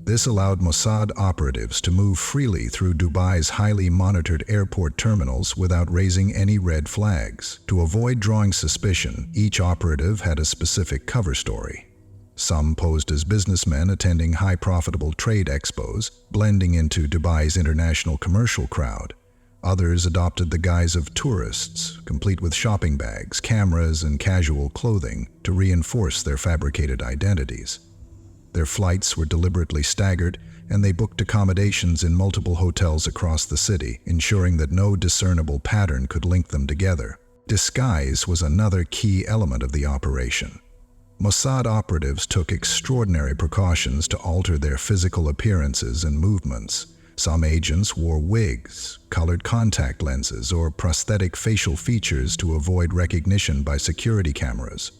This allowed Mossad operatives to move freely through Dubai's highly monitored airport terminals without raising any red flags. To avoid drawing suspicion, each operative had a specific cover story. Some posed as businessmen attending high-profitable trade expos, blending into Dubai's international commercial crowd. Others adopted the guise of tourists, complete with shopping bags, cameras, and casual clothing to reinforce their fabricated identities. Their flights were deliberately staggered, and they booked accommodations in multiple hotels across the city, ensuring that no discernible pattern could link them together. Disguise was another key element of the operation. Mossad operatives took extraordinary precautions to alter their physical appearances and movements. Some agents wore wigs, colored contact lenses, or prosthetic facial features to avoid recognition by security cameras.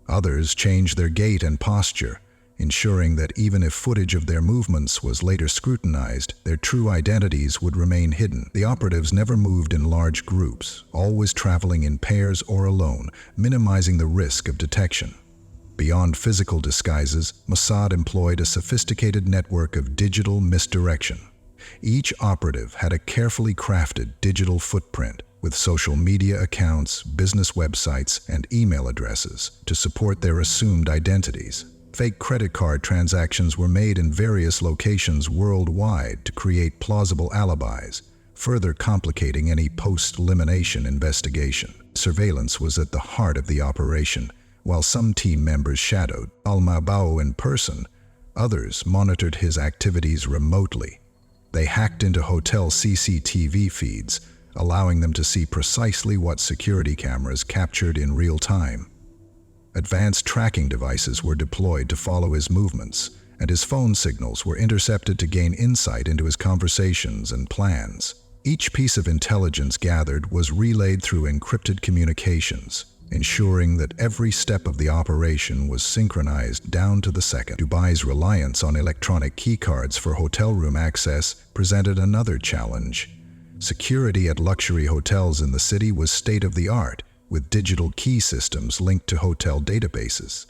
Others changed their gait and posture, ensuring that even if footage of their movements was later scrutinized, their true identities would remain hidden. The operatives never moved in large groups, always traveling in pairs or alone, minimizing the risk of detection. Beyond physical disguises, Mossad employed a sophisticated network of digital misdirection. Each operative had a carefully crafted digital footprint with social media accounts, business websites, and email addresses to support their assumed identities. Fake credit card transactions were made in various locations worldwide to create plausible alibis, further complicating any post-elimination investigation. Surveillance was at the heart of the operation. While some team members shadowed Al-Mabou in person, others monitored his activities remotely. They hacked into hotel CCTV feeds, allowing them to see precisely what security cameras captured in real time. Advanced tracking devices were deployed to follow his movements, and his phone signals were intercepted to gain insight into his conversations and plans. Each piece of intelligence gathered was relayed through encrypted communications, ensuring that every step of the operation was synchronized down to the second. Dubai's reliance on electronic keycards for hotel room access presented another challenge. Security at luxury hotels in the city was state-of-the-art, with digital key systems linked to hotel databases.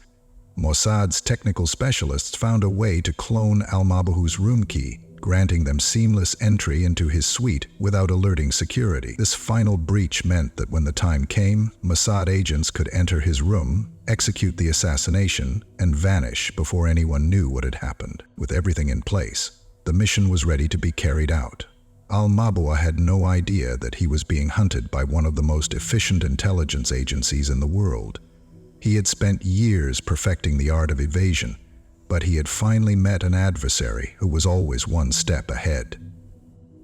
Mossad's technical specialists found a way to clone Al-Mabou's room key, granting them seamless entry into his suite without alerting security. This final breach meant that when the time came, Mossad agents could enter his room, execute the assassination, and vanish before anyone knew what had happened. With everything in place, the mission was ready to be carried out. Al-Mabou had no idea that he was being hunted by one of the most efficient intelligence agencies in the world. He had spent years perfecting the art of evasion, but he had finally met an adversary who was always one step ahead.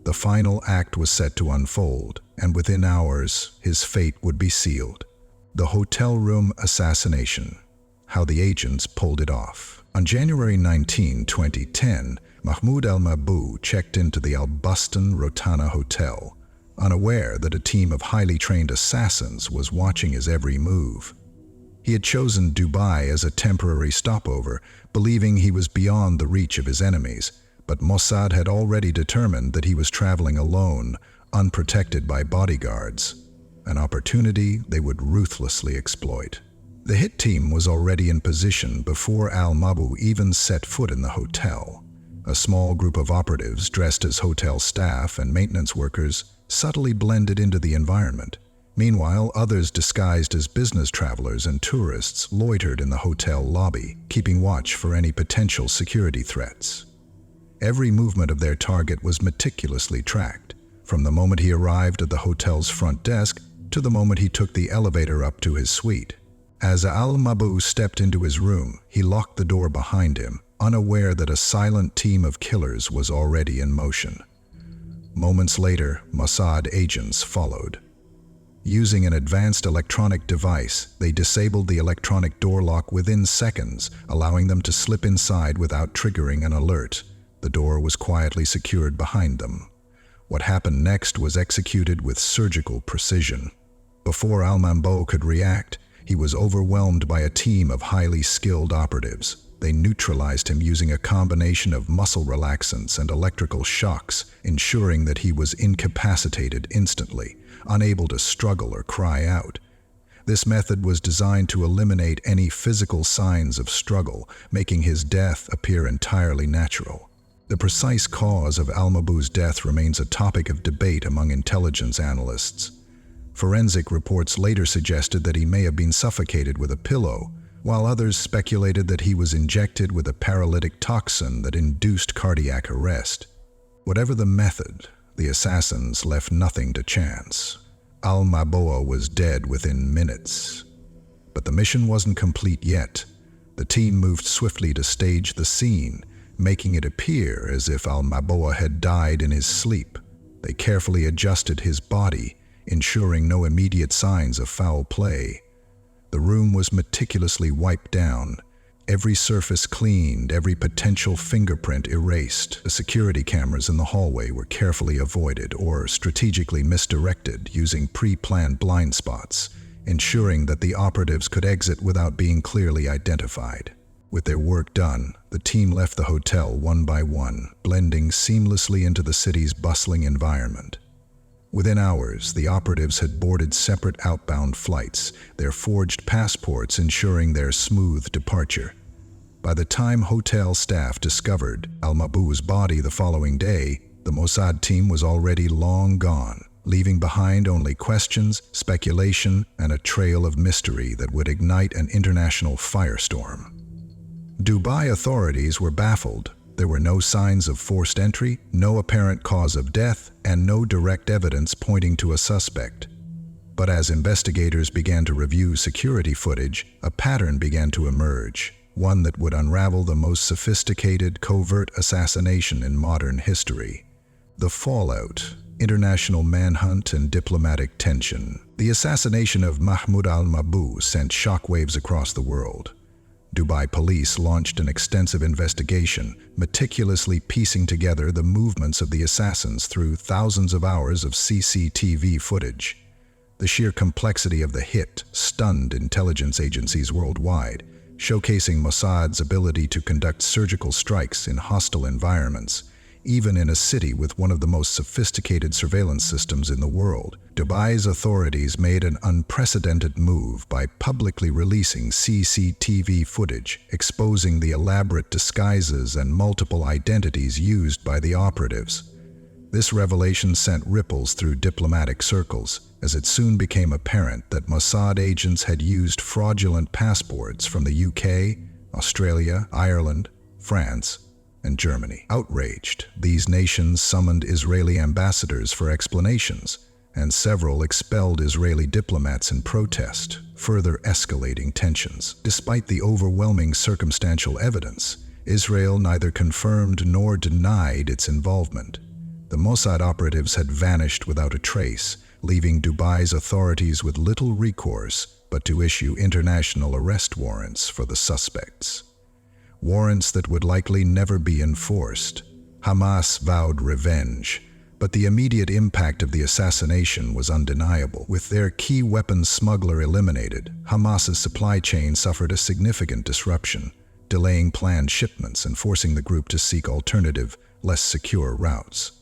The final act was set to unfold, and within hours, his fate would be sealed. The hotel room assassination. How the agents pulled it off. On January 19, 2010, Mahmoud Al-Mabou checked into the Al Bustan Rotana Hotel, unaware that a team of highly trained assassins was watching his every move. He had chosen Dubai as a temporary stopover, believing he was beyond the reach of his enemies, but Mossad had already determined that he was traveling alone, unprotected by bodyguards, an opportunity they would ruthlessly exploit. The hit team was already in position before Al-Mabou even set foot in the hotel. A small group of operatives dressed as hotel staff and maintenance workers subtly blended into the environment. Meanwhile, others disguised as business travelers and tourists loitered in the hotel lobby, keeping watch for any potential security threats. Every movement of their target was meticulously tracked, from the moment he arrived at the hotel's front desk to the moment he took the elevator up to his suite. As Al-Mabou stepped into his room, he locked the door behind him, unaware that a silent team of killers was already in motion. Moments later, Mossad agents followed. Using an advanced electronic device, they disabled the electronic door lock within seconds, allowing them to slip inside without triggering an alert. The door was quietly secured behind them. What happened next was executed with surgical precision. Before Al-Mabou could react, he was overwhelmed by a team of highly skilled operatives. They neutralized him using a combination of muscle relaxants and electrical shocks, ensuring that he was incapacitated instantly, unable to struggle or cry out. This method was designed to eliminate any physical signs of struggle, making his death appear entirely natural. The precise cause of al-Mabou's death remains a topic of debate among intelligence analysts. Forensic reports later suggested that he may have been suffocated with a pillow, while others speculated that he was injected with a paralytic toxin that induced cardiac arrest. Whatever the method, the assassins left nothing to chance. Al-Mabou was dead within minutes. But the mission wasn't complete yet. The team moved swiftly to stage the scene, making it appear as if Al-Mabou had died in his sleep. They carefully adjusted his body, ensuring no immediate signs of foul play. The room was meticulously wiped down, every surface cleaned, every potential fingerprint erased. The security cameras in the hallway were carefully avoided or strategically misdirected using pre-planned blind spots, ensuring that the operatives could exit without being clearly identified. With their work done, the team left the hotel one by one, blending seamlessly into the city's bustling environment. Within hours, the operatives had boarded separate outbound flights, their forged passports ensuring their smooth departure. By the time hotel staff discovered al-Mabou's body the following day, the Mossad team was already long gone, leaving behind only questions, speculation, and a trail of mystery that would ignite an international firestorm. Dubai authorities were baffled. There were no signs of forced entry, no apparent cause of death, and no direct evidence pointing to a suspect. But as investigators began to review security footage, a pattern began to emerge, one that would unravel the most sophisticated, covert assassination in modern history. The fallout, international manhunt, and diplomatic tension. The assassination of Mahmoud al-Mabou sent shockwaves across the world. Dubai police launched an extensive investigation, meticulously piecing together the movements of the assassins through thousands of hours of CCTV footage. The sheer complexity of the hit stunned intelligence agencies worldwide, showcasing Mossad's ability to conduct surgical strikes in hostile environments, even in a city with one of the most sophisticated surveillance systems in the world. Dubai's authorities made an unprecedented move by publicly releasing CCTV footage, exposing the elaborate disguises and multiple identities used by the operatives. This revelation sent ripples through diplomatic circles, as it soon became apparent that Mossad agents had used fraudulent passports from the UK, Australia, Ireland, France, and Germany. Outraged, these nations summoned Israeli ambassadors for explanations, and several expelled Israeli diplomats in protest, further escalating tensions. Despite the overwhelming circumstantial evidence, Israel neither confirmed nor denied its involvement. The Mossad operatives had vanished without a trace, leaving Dubai's authorities with little recourse but to issue international arrest warrants for the suspects. Warrants that would likely never be enforced. Hamas vowed revenge, but the immediate impact of the assassination was undeniable. With their key weapons smuggler eliminated, Hamas's supply chain suffered a significant disruption, delaying planned shipments and forcing the group to seek alternative, less secure routes.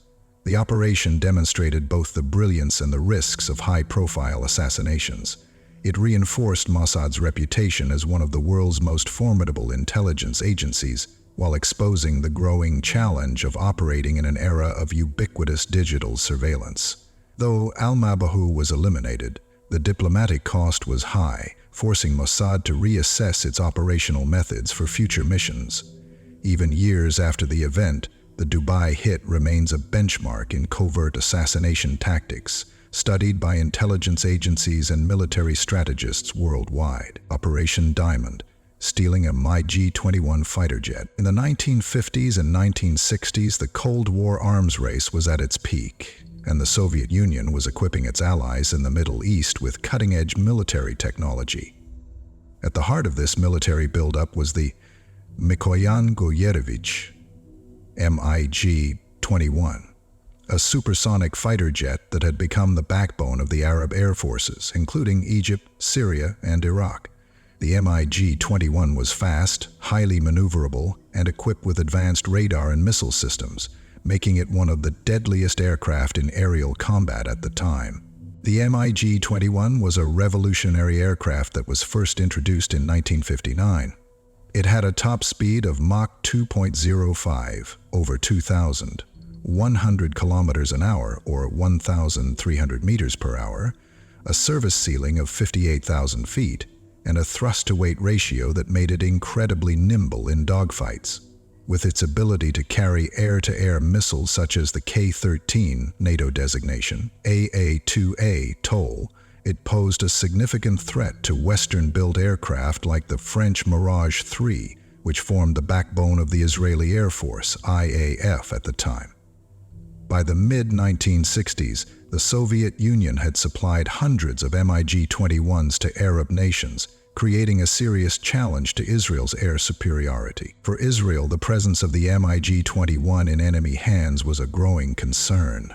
The operation demonstrated both the brilliance and the risks of high-profile assassinations. It reinforced Mossad's reputation as one of the world's most formidable intelligence agencies, while exposing the growing challenge of operating in an era of ubiquitous digital surveillance. Though al-Mabou was eliminated, the diplomatic cost was high, forcing Mossad to reassess its operational methods for future missions. Even years after the event, the Dubai hit remains a benchmark in covert assassination tactics, studied by intelligence agencies and military strategists worldwide. Operation Diamond, stealing a MiG-21 fighter jet. In the 1950s and 1960s, the Cold War arms race was at its peak, and the Soviet Union was equipping its allies in the Middle East with cutting-edge military technology. At the heart of this military buildup was the Mikoyan Gurevich MiG-21, a supersonic fighter jet that had become the backbone of the Arab air forces, including Egypt, Syria, and Iraq. The MiG-21 was fast, highly maneuverable, and equipped with advanced radar and missile systems, making it one of the deadliest aircraft in aerial combat at the time. The MiG-21 was a revolutionary aircraft that was first introduced in 1959. It had a top speed of Mach 2.05 over 2,000, 100 kilometers an hour or 1,300 meters per hour, a service ceiling of 58,000 feet, and a thrust-to-weight ratio that made it incredibly nimble in dogfights. With its ability to carry air-to-air missiles such as the K-13 NATO designation, AA-2A TOL, it posed a significant threat to Western-built aircraft like the French Mirage 3, which formed the backbone of the Israeli Air Force, IAF, at the time. By the mid-1960s, the Soviet Union had supplied hundreds of MiG-21s to Arab nations, creating a serious challenge to Israel's air superiority. For Israel, the presence of the MiG-21 in enemy hands was a growing concern.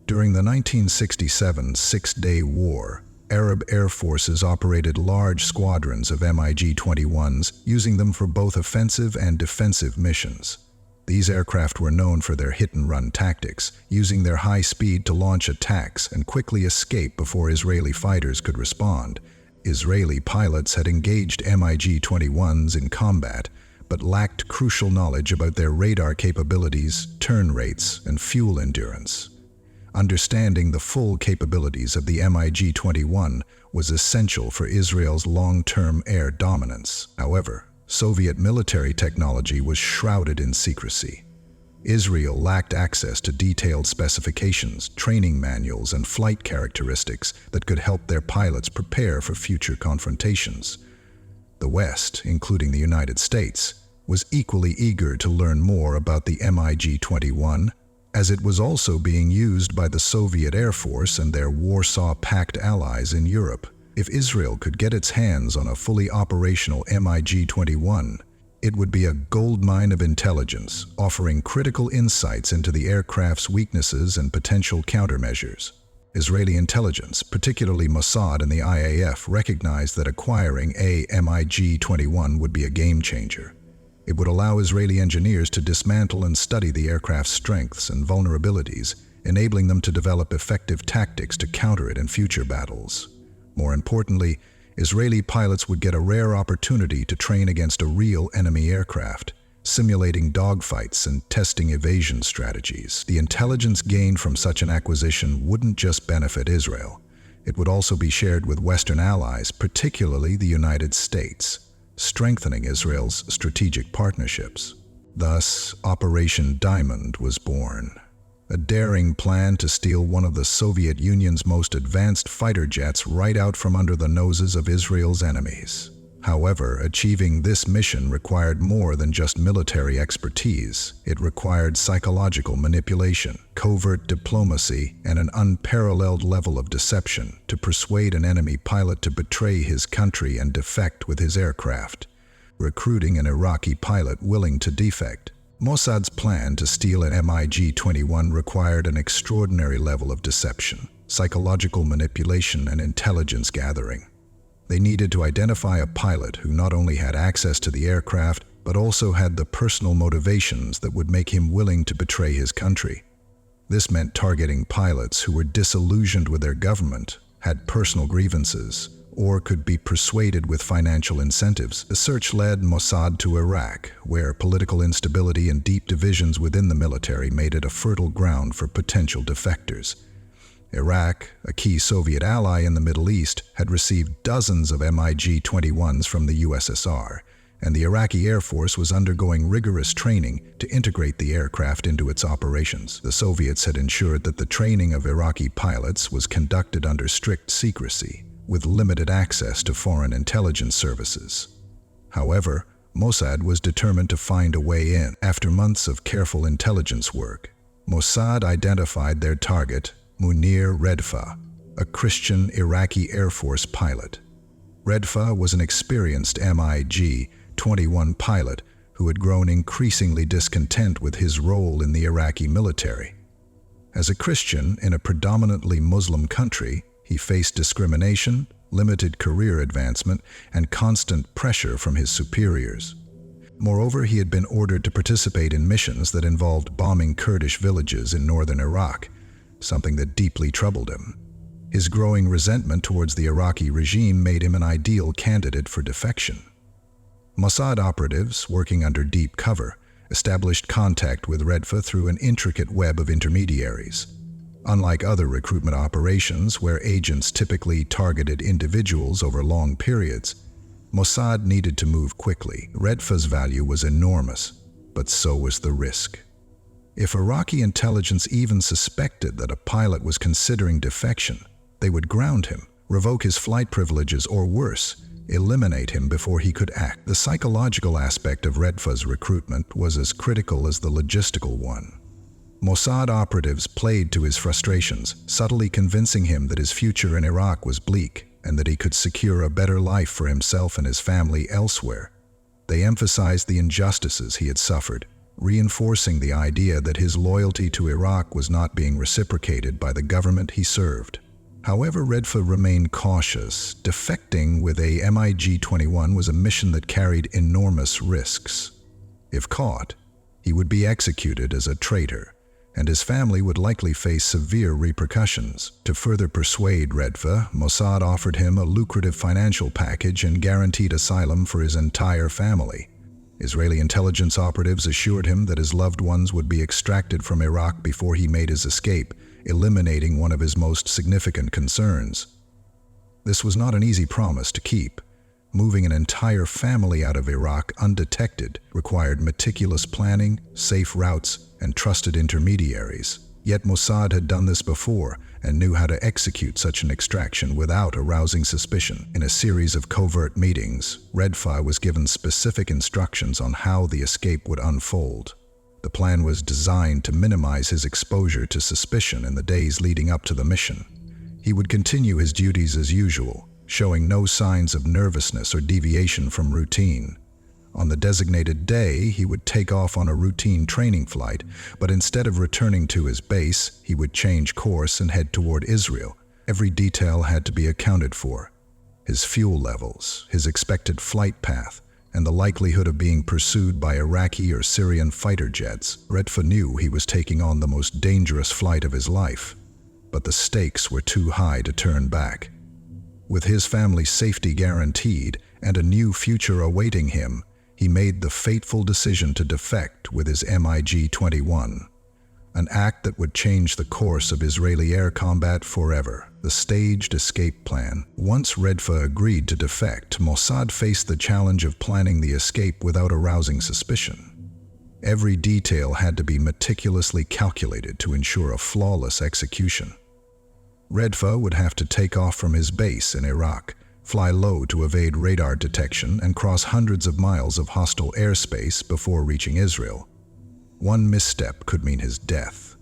During the 1967 Six-Day War, Arab air forces operated large squadrons of MiG-21s, using them for both offensive and defensive missions. These aircraft were known for their hit-and-run tactics, using their high speed to launch attacks and quickly escape before Israeli fighters could respond. Israeli pilots had engaged MiG-21s in combat, but lacked crucial knowledge about their radar capabilities, turn rates, and fuel endurance. Understanding the full capabilities of the MiG-21 was essential for Israel's long-term air dominance. However, Soviet military technology was shrouded in secrecy. Israel lacked access to detailed specifications, training manuals, and flight characteristics that could help their pilots prepare for future confrontations. The West, including the United States, was equally eager to learn more about the MiG-21, as it was also being used by the Soviet Air Force and their Warsaw Pact allies in Europe. If Israel could get its hands on a fully operational MiG-21, it would be a goldmine of intelligence, offering critical insights into the aircraft's weaknesses and potential countermeasures. Israeli intelligence, particularly Mossad and the IAF, recognized that acquiring a MiG-21 would be a game-changer. It would allow Israeli engineers to dismantle and study the aircraft's strengths and vulnerabilities, enabling them to develop effective tactics to counter it in future battles. More importantly, Israeli pilots would get a rare opportunity to train against a real enemy aircraft, simulating dogfights and testing evasion strategies. The intelligence gained from such an acquisition wouldn't just benefit Israel. It would also be shared with Western allies, particularly the United States, strengthening Israel's strategic partnerships. Thus, Operation Diamond was born, a daring plan to steal one of the Soviet Union's most advanced fighter jets right out from under the noses of Israel's enemies. However, achieving this mission required more than just military expertise. It required psychological manipulation, covert diplomacy, and an unparalleled level of deception to persuade an enemy pilot to betray his country and defect with his aircraft. Recruiting an Iraqi pilot willing to defect. Mossad's plan to steal an MiG-21 required an extraordinary level of deception, psychological manipulation, and intelligence gathering. They needed to identify a pilot who not only had access to the aircraft, but also had the personal motivations that would make him willing to betray his country. This meant targeting pilots who were disillusioned with their government, had personal grievances, or could be persuaded with financial incentives. The search led Mossad to Iraq, where political instability and deep divisions within the military made it a fertile ground for potential defectors. Iraq, a key Soviet ally in the Middle East, had received dozens of MiG-21s from the USSR, and the Iraqi Air Force was undergoing rigorous training to integrate the aircraft into its operations. The Soviets had ensured that the training of Iraqi pilots was conducted under strict secrecy, with limited access to foreign intelligence services. However, Mossad was determined to find a way in. After months of careful intelligence work, Mossad identified their target, Munir Redfa, a Christian Iraqi Air Force pilot. Redfa was an experienced MiG-21 pilot who had grown increasingly discontent with his role in the Iraqi military. As a Christian in a predominantly Muslim country, he faced discrimination, limited career advancement, and constant pressure from his superiors. Moreover, he had been ordered to participate in missions that involved bombing Kurdish villages in northern Iraq, something that deeply troubled him. His growing resentment towards the Iraqi regime made him an ideal candidate for defection. Mossad operatives, working under deep cover, established contact with Redfa through an intricate web of intermediaries. Unlike other recruitment operations where agents typically targeted individuals over long periods, Mossad needed to move quickly. Redfa's value was enormous, but so was the risk. If Iraqi intelligence even suspected that a pilot was considering defection, they would ground him, revoke his flight privileges, or worse, eliminate him before he could act. The psychological aspect of Redfa's recruitment was as critical as the logistical one. Mossad operatives played to his frustrations, subtly convincing him that his future in Iraq was bleak and that he could secure a better life for himself and his family elsewhere. They emphasized the injustices he had suffered, reinforcing the idea that his loyalty to Iraq was not being reciprocated by the government he served. However, Redfa remained cautious. Defecting with a MiG-21 was a mission that carried enormous risks. If caught, he would be executed as a traitor, and his family would likely face severe repercussions. To further persuade Redfa, Mossad offered him a lucrative financial package and guaranteed asylum for his entire family. Israeli intelligence operatives assured him that his loved ones would be extracted from Iraq before he made his escape, eliminating one of his most significant concerns. This was not an easy promise to keep. Moving an entire family out of Iraq undetected required meticulous planning, safe routes, and trusted intermediaries. Yet Mossad had done this before and knew how to execute such an extraction without arousing suspicion. In a series of covert meetings, Redfa was given specific instructions on how the escape would unfold. The plan was designed to minimize his exposure to suspicion in the days leading up to the mission. He would continue his duties as usual, showing no signs of nervousness or deviation from routine. On the designated day, he would take off on a routine training flight, but instead of returning to his base, he would change course and head toward Israel. Every detail had to be accounted for. His fuel levels, his expected flight path, and the likelihood of being pursued by Iraqi or Syrian fighter jets. Redfa knew he was taking on the most dangerous flight of his life, but the stakes were too high to turn back. With his family's safety guaranteed and a new future awaiting him, he made the fateful decision to defect with his MiG-21, an act that would change the course of Israeli air combat forever. The staged escape plan. Once Redfa agreed to defect, Mossad faced the challenge of planning the escape without arousing suspicion. Every detail had to be meticulously calculated to ensure a flawless execution. Redfa would have to take off from his base in Iraq, fly low to evade radar detection, and cross hundreds of miles of hostile airspace before reaching Israel. One misstep could mean his death.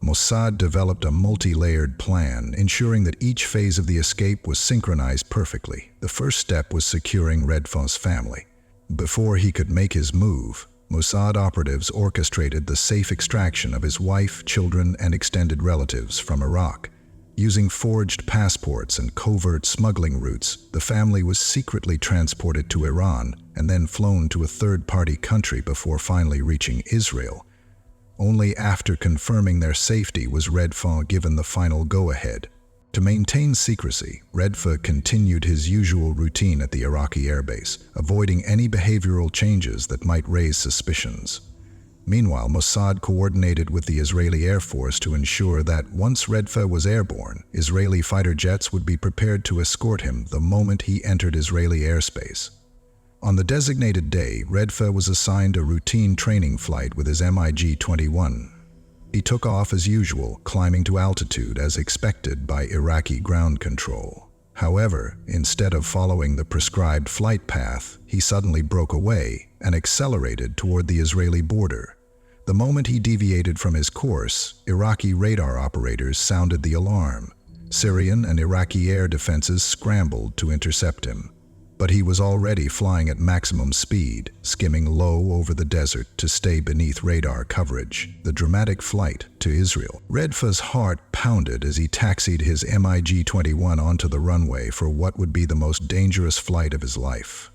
Mossad developed a multi-layered plan, ensuring that each phase of the escape was synchronized perfectly. The first step was securing Redfa's family. Before he could make his move, Mossad operatives orchestrated the safe extraction of his wife, children, and extended relatives from Iraq. Using forged passports and covert smuggling routes, the family was secretly transported to Iran and then flown to a third-party country before finally reaching Israel. Only after confirming their safety was Redfa given the final go-ahead. To maintain secrecy, Redfa continued his usual routine at the Iraqi airbase, avoiding any behavioral changes that might raise suspicions. Meanwhile, Mossad coordinated with the Israeli Air Force to ensure that once Redfa was airborne, Israeli fighter jets would be prepared to escort him the moment he entered Israeli airspace. On the designated day, Redfa was assigned a routine training flight with his MiG-21. He took off as usual, climbing to altitude as expected by Iraqi ground control. However, instead of following the prescribed flight path, he suddenly broke away and accelerated toward the Israeli border. The moment he deviated from his course, Iraqi radar operators sounded the alarm. Syrian and Iraqi air defenses scrambled to intercept him. But he was already flying at maximum speed, skimming low over the desert to stay beneath radar coverage. The dramatic flight to Israel. Redfa's heart pounded as he taxied his MiG-21 onto the runway for what would be the most dangerous flight of his life.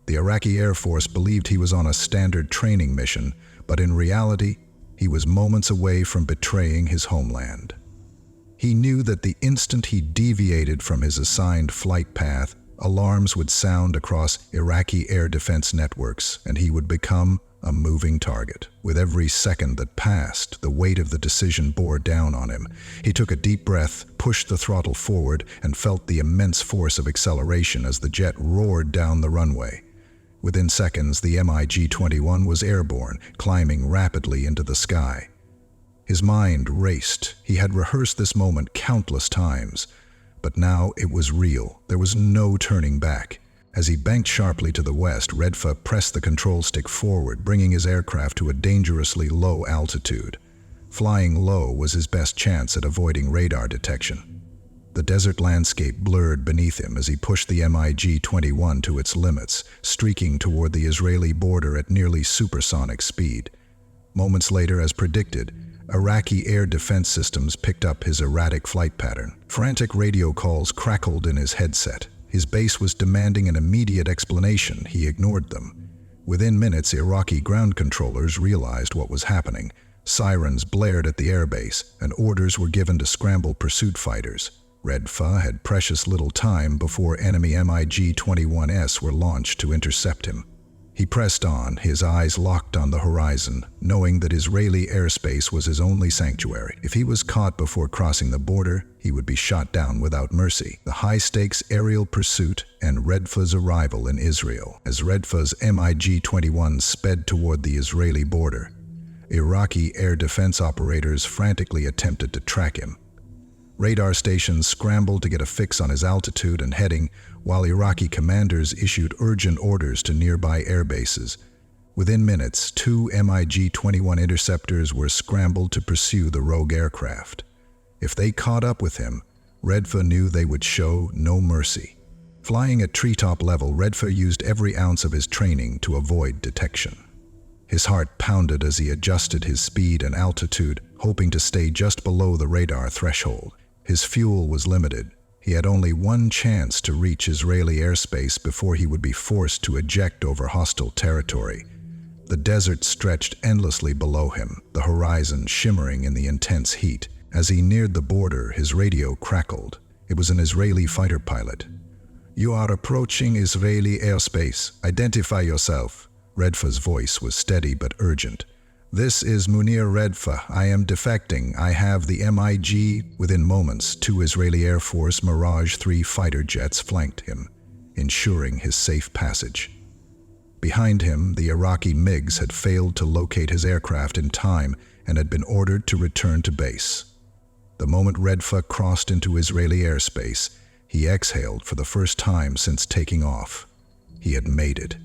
The Iraqi Air Force believed he was on a standard training mission, but in reality, he was moments away from betraying his homeland. He knew that the instant he deviated from his assigned flight path, Alarms would sound across Iraqi air defense networks, and he would become a moving target. With every second that passed, the weight of the decision bore down on him. He took a deep breath, pushed the throttle forward, and felt the immense force of acceleration as the jet roared down the runway. Within seconds, the MiG-21 was airborne, climbing rapidly into the sky. His mind raced. He had rehearsed this moment countless times. But now it was real. There was no turning back. As he banked sharply to the west, Redfa pressed the control stick forward, bringing his aircraft to a dangerously low altitude. Flying low was his best chance at avoiding radar detection. The desert landscape blurred beneath him as he pushed the MiG-21 to its limits, streaking toward the Israeli border at nearly supersonic speed. Moments later, as predicted, Iraqi air defense systems picked up his erratic flight pattern. Frantic radio calls crackled in his headset. His base was demanding an immediate explanation. He ignored them. Within minutes, Iraqi ground controllers realized what was happening. Sirens blared at the airbase, and orders were given to scramble pursuit fighters. Redfa had precious little time before enemy MiG-21s were launched to intercept him. He pressed on, his eyes locked on the horizon, knowing that Israeli airspace was his only sanctuary. If he was caught before crossing the border, he would be shot down without mercy. The high-stakes aerial pursuit and Redfa's arrival in Israel. As Redfa's MiG-21 sped toward the Israeli border, Iraqi air defense operators frantically attempted to track him. Radar stations scrambled to get a fix on his altitude and heading, while Iraqi commanders issued urgent orders to nearby air bases. Within minutes, 2 MiG-21 interceptors were scrambled to pursue the rogue aircraft. If they caught up with him, Redfa knew they would show no mercy. Flying at treetop level, Redfa used every ounce of his training to avoid detection. His heart pounded as he adjusted his speed and altitude, hoping to stay just below the radar threshold. His fuel was limited. He had only one chance to reach Israeli airspace before he would be forced to eject over hostile territory. The desert stretched endlessly below him, the horizon shimmering in the intense heat. As he neared the border, his radio crackled. It was an Israeli fighter pilot. "You are approaching Israeli airspace. Identify yourself." Redfa's voice was steady but urgent. "This is Munir Redfa. I am defecting. I have the MiG." Within moments, 2 Israeli Air Force Mirage 3 fighter jets flanked him, ensuring his safe passage. Behind him, the Iraqi MiGs had failed to locate his aircraft in time and had been ordered to return to base. The moment Redfa crossed into Israeli airspace, he exhaled for the first time since taking off. He had made it.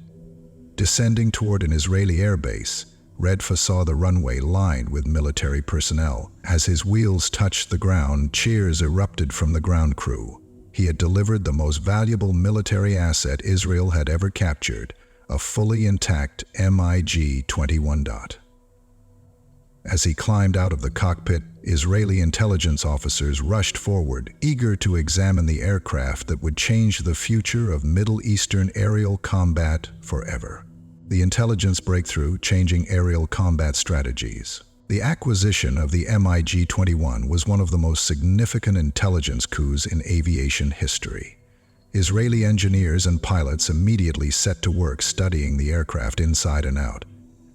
Descending toward an Israeli airbase, Redfa saw the runway lined with military personnel. As his wheels touched the ground, cheers erupted from the ground crew. He had delivered the most valuable military asset Israel had ever captured, a fully intact MiG-21. As he climbed out of the cockpit, Israeli intelligence officers rushed forward, eager to examine the aircraft that would change the future of Middle Eastern aerial combat forever. The intelligence breakthrough changing aerial combat strategies. The acquisition of the MiG-21 was one of the most significant intelligence coups in aviation history. Israeli engineers and pilots immediately set to work studying the aircraft inside and out.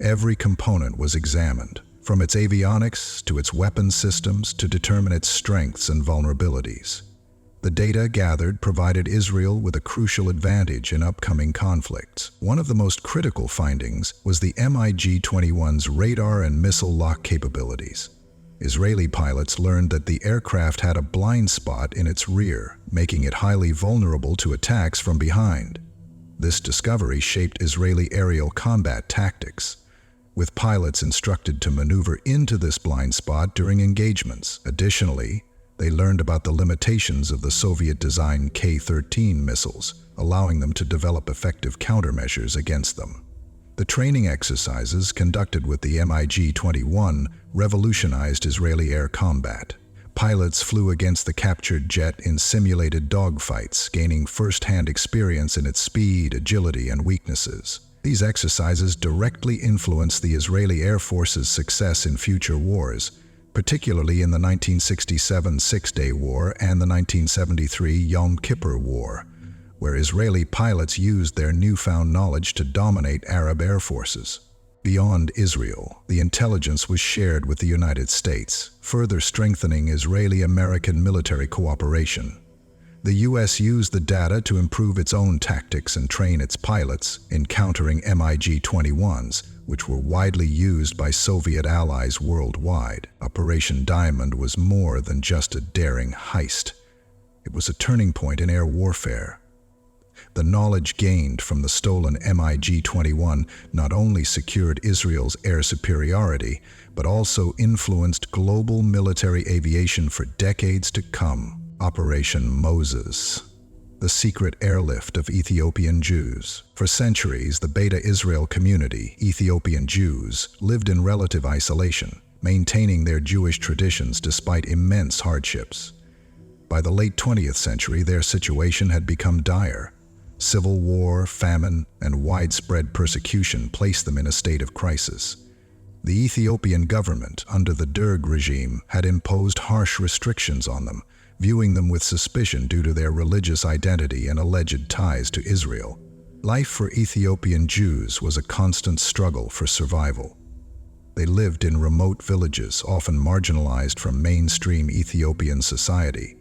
Every component was examined, from its avionics to its weapons systems, to determine its strengths and vulnerabilities. The data gathered provided Israel with a crucial advantage in upcoming conflicts. One of the most critical findings was the MiG-21's radar and missile lock capabilities. Israeli pilots learned that the aircraft had a blind spot in its rear, making it highly vulnerable to attacks from behind. This discovery shaped Israeli aerial combat tactics, with pilots instructed to maneuver into this blind spot during engagements. Additionally, they learned about the limitations of the Soviet-designed K-13 missiles, allowing them to develop effective countermeasures against them. The training exercises conducted with the MiG-21 revolutionized Israeli air combat. Pilots flew against the captured jet in simulated dogfights, gaining first-hand experience in its speed, agility, and weaknesses. These exercises directly influenced the Israeli Air Force's success in future wars, particularly in the 1967 Six-Day War and the 1973 Yom Kippur War, where Israeli pilots used their newfound knowledge to dominate Arab air forces. Beyond Israel, the intelligence was shared with the United States, further strengthening Israeli-American military cooperation. The U.S. used the data to improve its own tactics and train its pilots in countering MiG-21s, which were widely used by Soviet allies worldwide. Operation Diamond was more than just a daring heist. It was a turning point in air warfare. The knowledge gained from the stolen MiG-21 not only secured Israel's air superiority, but also influenced global military aviation for decades to come. Operation Moses, the secret airlift of Ethiopian Jews. For centuries, the Beta Israel community, Ethiopian Jews, lived in relative isolation, maintaining their Jewish traditions despite immense hardships. By the late 20th century, their situation had become dire. Civil war, famine, and widespread persecution placed them in a state of crisis. The Ethiopian government, under the Derg regime, had imposed harsh restrictions on them, viewing them with suspicion due to their religious identity and alleged ties to Israel. Life for Ethiopian Jews was a constant struggle for survival. They lived in remote villages, often marginalized from mainstream Ethiopian society.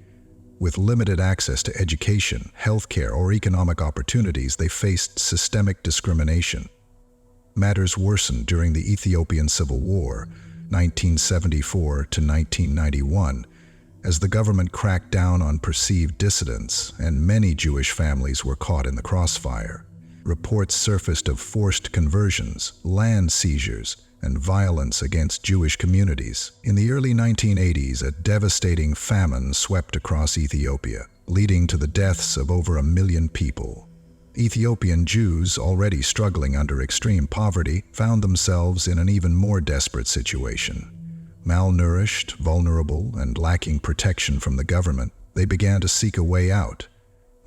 With limited access to education, healthcare, or economic opportunities, they faced systemic discrimination. Matters worsened during the Ethiopian Civil War, 1974 to 1991, as the government cracked down on perceived dissidents, and many Jewish families were caught in the crossfire. Reports surfaced of forced conversions, land seizures, and violence against Jewish communities. In the early 1980s, a devastating famine swept across Ethiopia, leading to the deaths of over 1 million people. Ethiopian Jews, already struggling under extreme poverty, found themselves in an even more desperate situation. Malnourished, vulnerable, and lacking protection from the government, they began to seek a way out.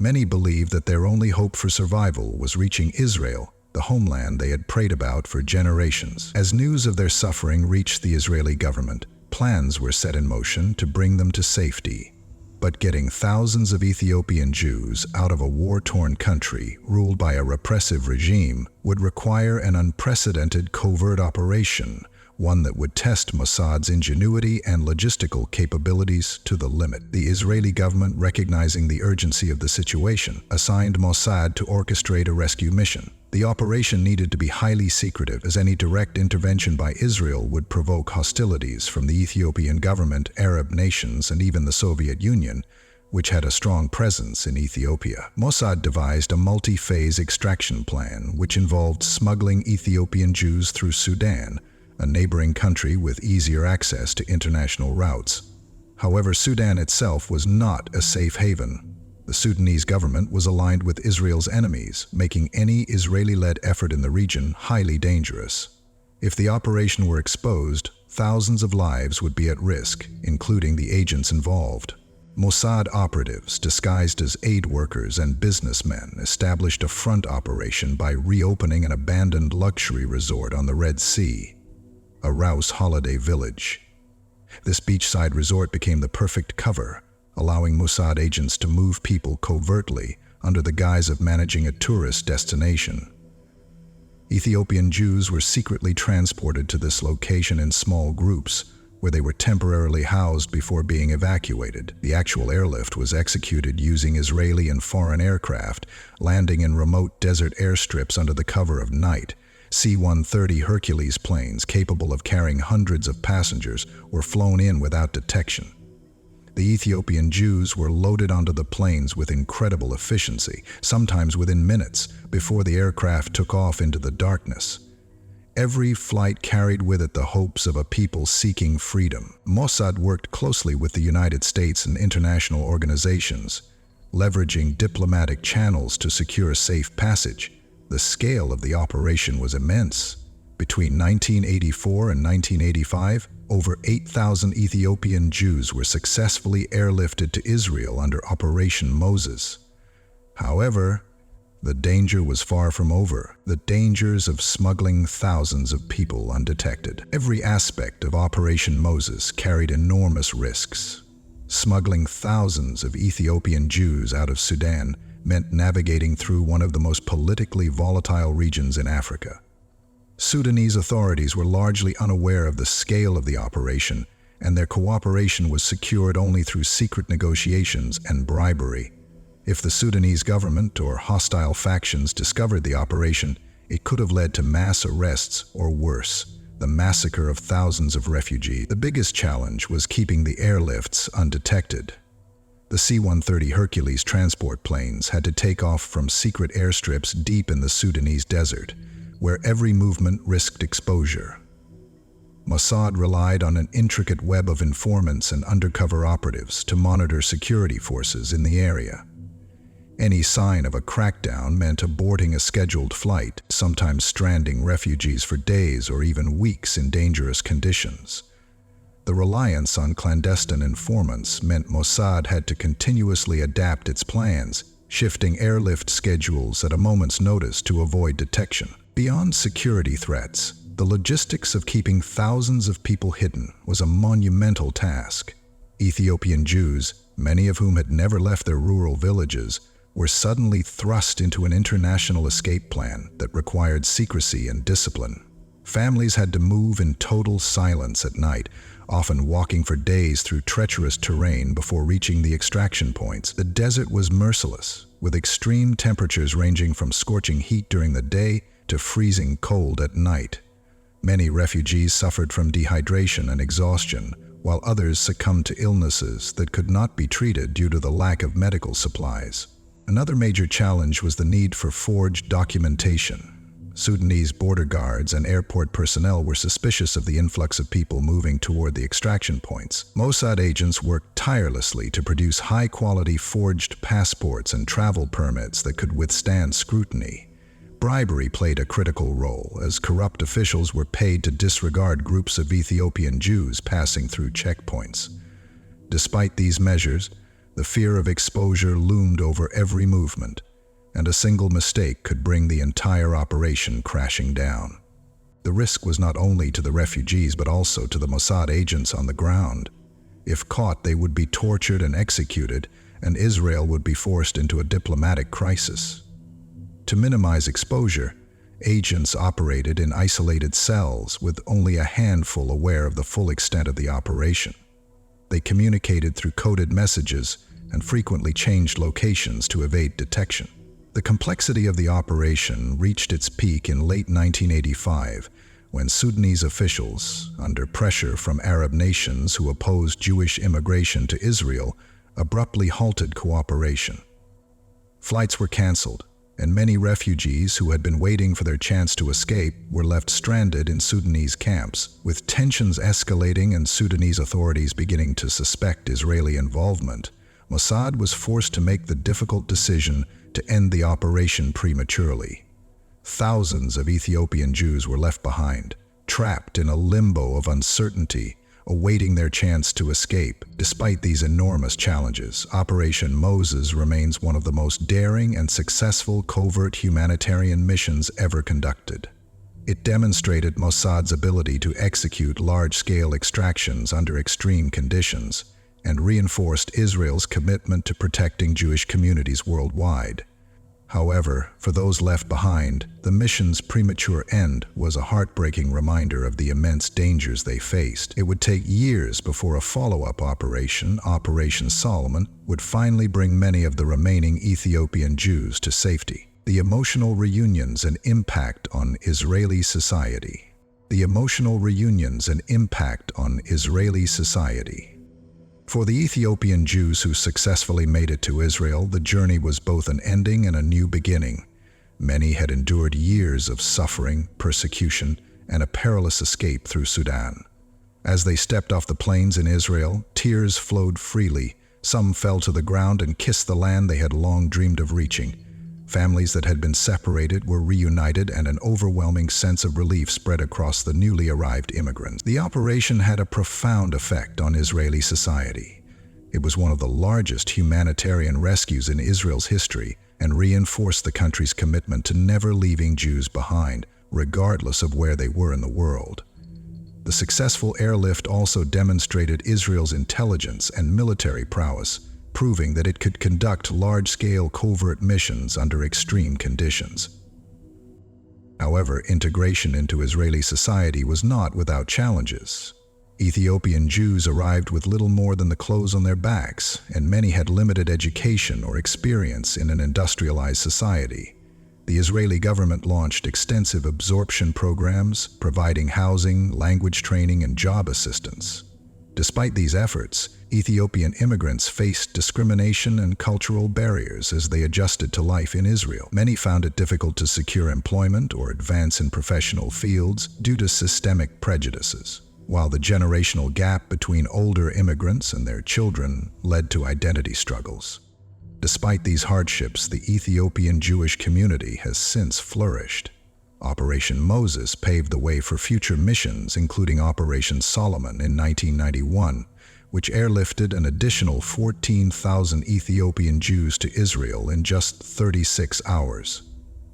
Many believed that their only hope for survival was reaching Israel, the homeland they had prayed about for generations. As news of their suffering reached the Israeli government, plans were set in motion to bring them to safety. But getting thousands of Ethiopian Jews out of a war-torn country ruled by a repressive regime would require an unprecedented covert operation, one that would test Mossad's ingenuity and logistical capabilities to the limit. The Israeli government, recognizing the urgency of the situation, assigned Mossad to orchestrate a rescue mission. The operation needed to be highly secretive, as any direct intervention by Israel would provoke hostilities from the Ethiopian government, Arab nations, and even the Soviet Union, which had a strong presence in Ethiopia. Mossad devised a multi-phase extraction plan, which involved smuggling Ethiopian Jews through Sudan, a neighboring country with easier access to international routes. However, Sudan itself was not a safe haven. The Sudanese government was aligned with Israel's enemies, making any Israeli-led effort in the region highly dangerous. If the operation were exposed, thousands of lives would be at risk, including the agents involved. Mossad operatives, disguised as aid workers and businessmen, established a front operation by reopening an abandoned luxury resort on the Red Sea, a Rouse holiday village. This beachside resort became the perfect cover, allowing Mossad agents to move people covertly under the guise of managing a tourist destination. Ethiopian Jews were secretly transported to this location in small groups, where they were temporarily housed before being evacuated. The actual airlift was executed using Israeli and foreign aircraft, landing in remote desert airstrips under the cover of night. C-130 Hercules planes, capable of carrying hundreds of passengers, were flown in without detection. The Ethiopian Jews were loaded onto the planes with incredible efficiency, sometimes within minutes, before the aircraft took off into the darkness. Every flight carried with it the hopes of a people seeking freedom. Mossad worked closely with the United States and international organizations, leveraging diplomatic channels to secure safe passage. The scale of the operation was immense. Between 1984 and 1985, over 8,000 Ethiopian Jews were successfully airlifted to Israel under Operation Moses. However, the danger was far from over. The dangers of smuggling thousands of people undetected. Every aspect of Operation Moses carried enormous risks. Smuggling thousands of Ethiopian Jews out of Sudan meant navigating through one of the most politically volatile regions in Africa. Sudanese authorities were largely unaware of the scale of the operation, and their cooperation was secured only through secret negotiations and bribery. If the Sudanese government or hostile factions discovered the operation, it could have led to mass arrests or worse, the massacre of thousands of refugees. The biggest challenge was keeping the airlifts undetected. The C-130 Hercules transport planes had to take off from secret airstrips deep in the Sudanese desert, where every movement risked exposure. Mossad relied on an intricate web of informants and undercover operatives to monitor security forces in the area. Any sign of a crackdown meant aborting a scheduled flight, sometimes stranding refugees for days or even weeks in dangerous conditions. The reliance on clandestine informants meant Mossad had to continuously adapt its plans, shifting airlift schedules at a moment's notice to avoid detection. Beyond security threats, the logistics of keeping thousands of people hidden was a monumental task. Ethiopian Jews, many of whom had never left their rural villages, were suddenly thrust into an international escape plan that required secrecy and discipline. Families had to move in total silence at night, often walking for days through treacherous terrain before reaching the extraction points. The desert was merciless, with extreme temperatures ranging from scorching heat during the day to freezing cold at night. Many refugees suffered from dehydration and exhaustion, while others succumbed to illnesses that could not be treated due to the lack of medical supplies. Another major challenge was the need for forged documentation. Sudanese border guards and airport personnel were suspicious of the influx of people moving toward the extraction points. Mossad agents worked tirelessly to produce high-quality forged passports and travel permits that could withstand scrutiny. Bribery played a critical role, as corrupt officials were paid to disregard groups of Ethiopian Jews passing through checkpoints. Despite these measures, the fear of exposure loomed over every movement, and a single mistake could bring the entire operation crashing down. The risk was not only to the refugees but also to the Mossad agents on the ground. If caught, they would be tortured and executed, and Israel would be forced into a diplomatic crisis. To minimize exposure, agents operated in isolated cells with only a handful aware of the full extent of the operation. They communicated through coded messages and frequently changed locations to evade detection. The complexity of the operation reached its peak in late 1985, when Sudanese officials, under pressure from Arab nations who opposed Jewish immigration to Israel, abruptly halted cooperation. Flights were canceled, and many refugees who had been waiting for their chance to escape were left stranded in Sudanese camps. With tensions escalating and Sudanese authorities beginning to suspect Israeli involvement, Mossad was forced to make the difficult decision to end the operation prematurely. Thousands of Ethiopian Jews were left behind, trapped in a limbo of uncertainty, awaiting their chance to escape. Despite these enormous challenges, Operation Moses remains one of the most daring and successful covert humanitarian missions ever conducted. It demonstrated Mossad's ability to execute large-scale extractions under extreme conditions, and reinforced Israel's commitment to protecting Jewish communities worldwide. However, for those left behind, the mission's premature end was a heartbreaking reminder of the immense dangers they faced. It would take years before a follow-up operation, Operation Solomon, would finally bring many of the remaining Ethiopian Jews to safety. The emotional reunions and impact on Israeli society. The emotional reunions and impact on Israeli society. For the Ethiopian Jews who successfully made it to Israel, the journey was both an ending and a new beginning. Many had endured years of suffering, persecution, and a perilous escape through Sudan. As they stepped off the plains in Israel, tears flowed freely. Some fell to the ground and kissed the land they had long dreamed of reaching. Families that had been separated were reunited, and an overwhelming sense of relief spread across the newly arrived immigrants. The operation had a profound effect on Israeli society. It was one of the largest humanitarian rescues in Israel's history and reinforced the country's commitment to never leaving Jews behind, regardless of where they were in the world. The successful airlift also demonstrated Israel's intelligence and military prowess, proving that it could conduct large-scale covert missions under extreme conditions. However, integration into Israeli society was not without challenges. Ethiopian Jews arrived with little more than the clothes on their backs, and many had limited education or experience in an industrialized society. The Israeli government launched extensive absorption programs, providing housing, language training, and job assistance. Despite these efforts, Ethiopian immigrants faced discrimination and cultural barriers as they adjusted to life in Israel. Many found it difficult to secure employment or advance in professional fields due to systemic prejudices, while the generational gap between older immigrants and their children led to identity struggles. Despite these hardships, the Ethiopian Jewish community has since flourished. Operation Moses paved the way for future missions, including Operation Solomon in 1991, which airlifted an additional 14,000 Ethiopian Jews to Israel in just 36 hours.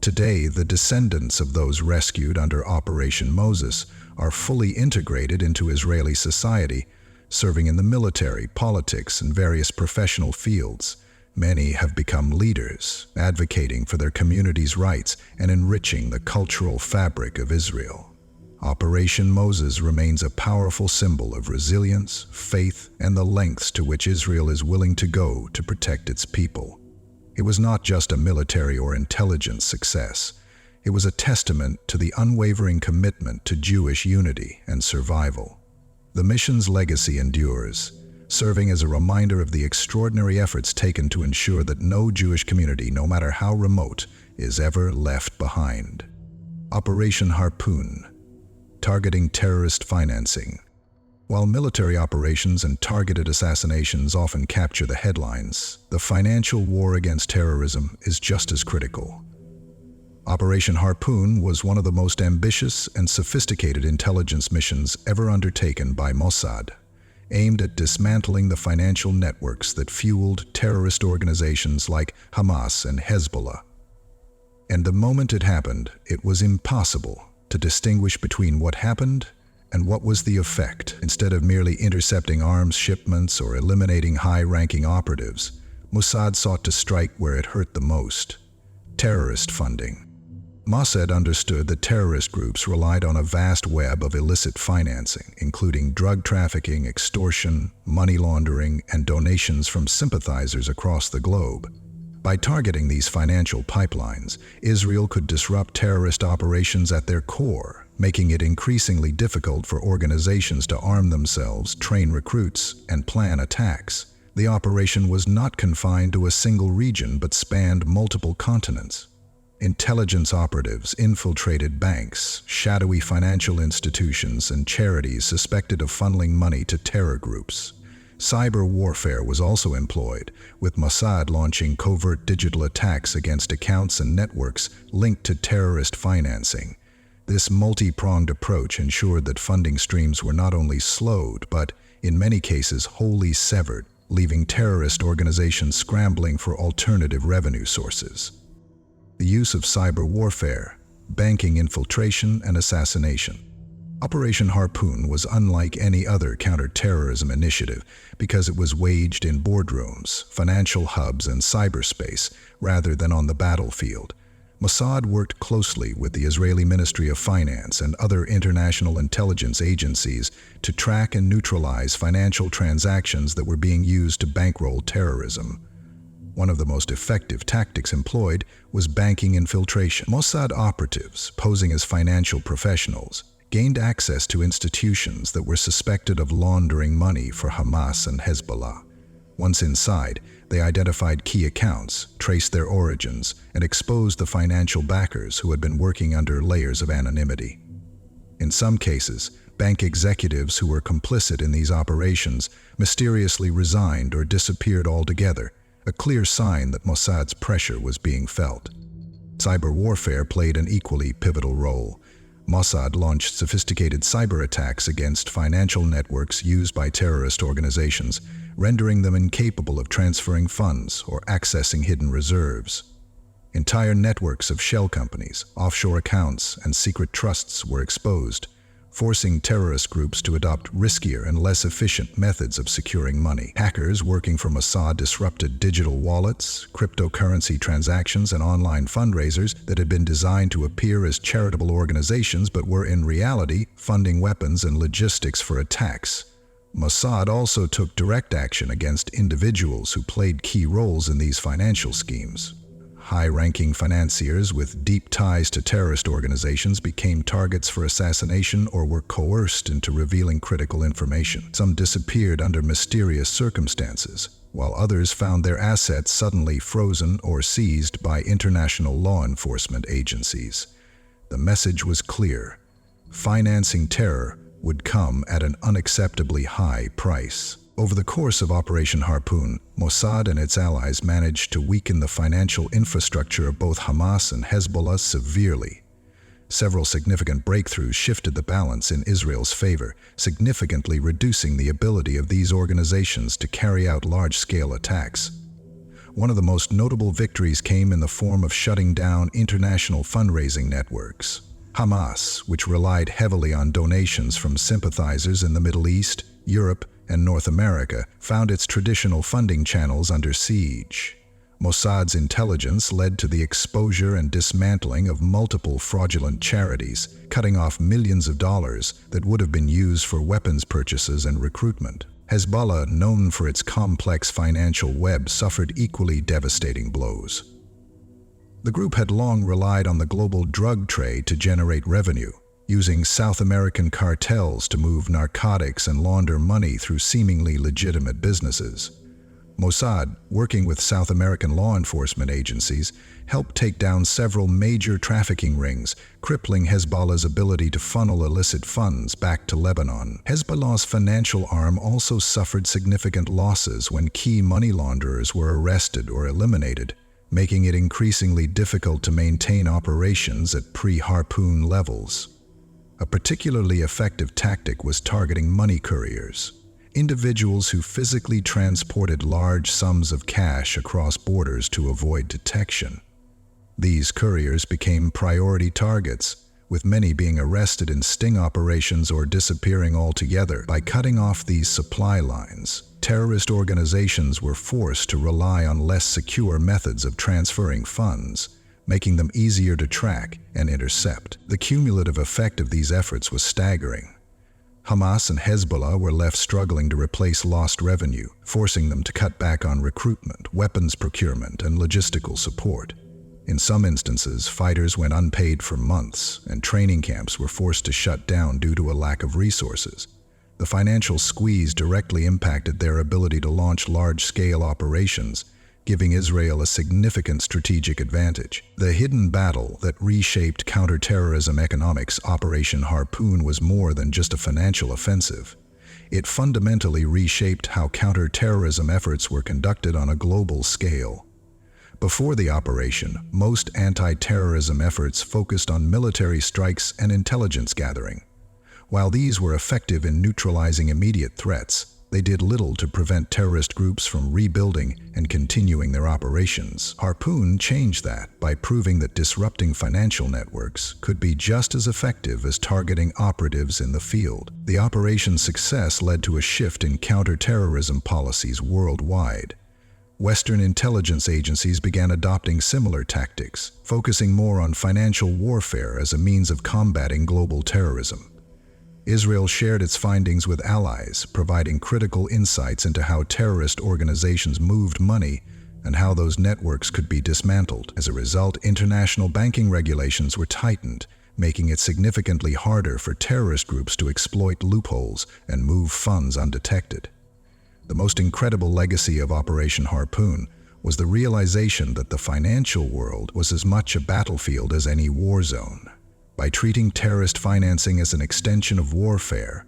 Today, the descendants of those rescued under Operation Moses are fully integrated into Israeli society, serving in the military, politics, and various professional fields. Many have become leaders, advocating for their community's rights and enriching the cultural fabric of Israel. Operation Moses remains a powerful symbol of resilience, faith, and the lengths to which Israel is willing to go to protect its people. It was not just a military or intelligence success. It was a testament to the unwavering commitment to Jewish unity and survival. The mission's legacy endures, serving as a reminder of the extraordinary efforts taken to ensure that no Jewish community, no matter how remote, is ever left behind. Operation Harpoon, targeting terrorist financing. While military operations and targeted assassinations often capture the headlines, the financial war against terrorism is just as critical. Operation Harpoon was one of the most ambitious and sophisticated intelligence missions ever undertaken by Mossad, aimed at dismantling the financial networks that fueled terrorist organizations like Hamas and Hezbollah. And the moment it happened, it was impossible to distinguish between what happened and what was the effect. Instead of merely intercepting arms shipments or eliminating high-ranking operatives, Mossad sought to strike where it hurt the most: terrorist funding. Mossad understood that terrorist groups relied on a vast web of illicit financing, including drug trafficking, extortion, money laundering, and donations from sympathizers across the globe. By targeting these financial pipelines, Israel could disrupt terrorist operations at their core, making it increasingly difficult for organizations to arm themselves, train recruits, and plan attacks. The operation was not confined to a single region but spanned multiple continents. Intelligence operatives infiltrated banks, shadowy financial institutions, and charities suspected of funneling money to terror groups. Cyber warfare was also employed, with Mossad launching covert digital attacks against accounts and networks linked to terrorist financing. This multi-pronged approach ensured that funding streams were not only slowed, but, in many cases, wholly severed, leaving terrorist organizations scrambling for alternative revenue sources. The use of cyber warfare, banking infiltration, and assassination. Operation Harpoon was unlike any other counterterrorism initiative because it was waged in boardrooms, financial hubs, and cyberspace rather than on the battlefield. Mossad worked closely with the Israeli Ministry of Finance and other international intelligence agencies to track and neutralize financial transactions that were being used to bankroll terrorism. One of the most effective tactics employed was banking infiltration. Mossad operatives, posing as financial professionals, gained access to institutions that were suspected of laundering money for Hamas and Hezbollah. Once inside, they identified key accounts, traced their origins, and exposed the financial backers who had been working under layers of anonymity. In some cases, bank executives who were complicit in these operations mysteriously resigned or disappeared altogether, a clear sign that Mossad's pressure was being felt. Cyber warfare played an equally pivotal role. Mossad launched sophisticated cyber attacks against financial networks used by terrorist organizations, rendering them incapable of transferring funds or accessing hidden reserves. Entire networks of shell companies, offshore accounts, and secret trusts were exposed, forcing terrorist groups to adopt riskier and less efficient methods of securing money. Hackers working for Mossad disrupted digital wallets, cryptocurrency transactions, and online fundraisers that had been designed to appear as charitable organizations but were in reality funding weapons and logistics for attacks. Mossad also took direct action against individuals who played key roles in these financial schemes. High-ranking financiers with deep ties to terrorist organizations became targets for assassination or were coerced into revealing critical information. Some disappeared under mysterious circumstances, while others found their assets suddenly frozen or seized by international law enforcement agencies. The message was clear: financing terror would come at an unacceptably high price. Over the course of Operation Harpoon, Mossad and its allies managed to weaken the financial infrastructure of both Hamas and Hezbollah severely. Several significant breakthroughs shifted the balance in Israel's favor, significantly reducing the ability of these organizations to carry out large-scale attacks. One of the most notable victories came in the form of shutting down international fundraising networks. Hamas, which relied heavily on donations from sympathizers in the Middle East, Europe, and North America, found its traditional funding channels under siege. Mossad's intelligence led to the exposure and dismantling of multiple fraudulent charities, cutting off millions of dollars that would have been used for weapons purchases and recruitment. Hezbollah, known for its complex financial web, suffered equally devastating blows. The group had long relied on the global drug trade to generate revenue, using South American cartels to move narcotics and launder money through seemingly legitimate businesses. Mossad, working with South American law enforcement agencies, helped take down several major trafficking rings, crippling Hezbollah's ability to funnel illicit funds back to Lebanon. Hezbollah's financial arm also suffered significant losses when key money launderers were arrested or eliminated, making it increasingly difficult to maintain operations at pre-Harpoon levels. A particularly effective tactic was targeting money couriers, individuals who physically transported large sums of cash across borders to avoid detection. These couriers became priority targets, with many being arrested in sting operations or disappearing altogether. By cutting off these supply lines, terrorist organizations were forced to rely on less secure methods of transferring funds, making them easier to track and intercept. The cumulative effect of these efforts was staggering. Hamas and Hezbollah were left struggling to replace lost revenue, forcing them to cut back on recruitment, weapons procurement, and logistical support. In some instances, fighters went unpaid for months, and training camps were forced to shut down due to a lack of resources. The financial squeeze directly impacted their ability to launch large-scale operations, giving Israel a significant strategic advantage. The hidden battle that reshaped counterterrorism economics, Operation Harpoon, was more than just a financial offensive. It fundamentally reshaped how counterterrorism efforts were conducted on a global scale. Before the operation, most anti-terrorism efforts focused on military strikes and intelligence gathering. While these were effective in neutralizing immediate threats, they did little to prevent terrorist groups from rebuilding and continuing their operations. Harpoon changed that by proving that disrupting financial networks could be just as effective as targeting operatives in the field. The operation's success led to a shift in counterterrorism policies worldwide. Western intelligence agencies began adopting similar tactics, focusing more on financial warfare as a means of combating global terrorism. Israel shared its findings with allies, providing critical insights into how terrorist organizations moved money and how those networks could be dismantled. As a result, international banking regulations were tightened, making it significantly harder for terrorist groups to exploit loopholes and move funds undetected. The most incredible legacy of Operation Harpoon was the realization that the financial world was as much a battlefield as any war zone. By treating terrorist financing as an extension of warfare,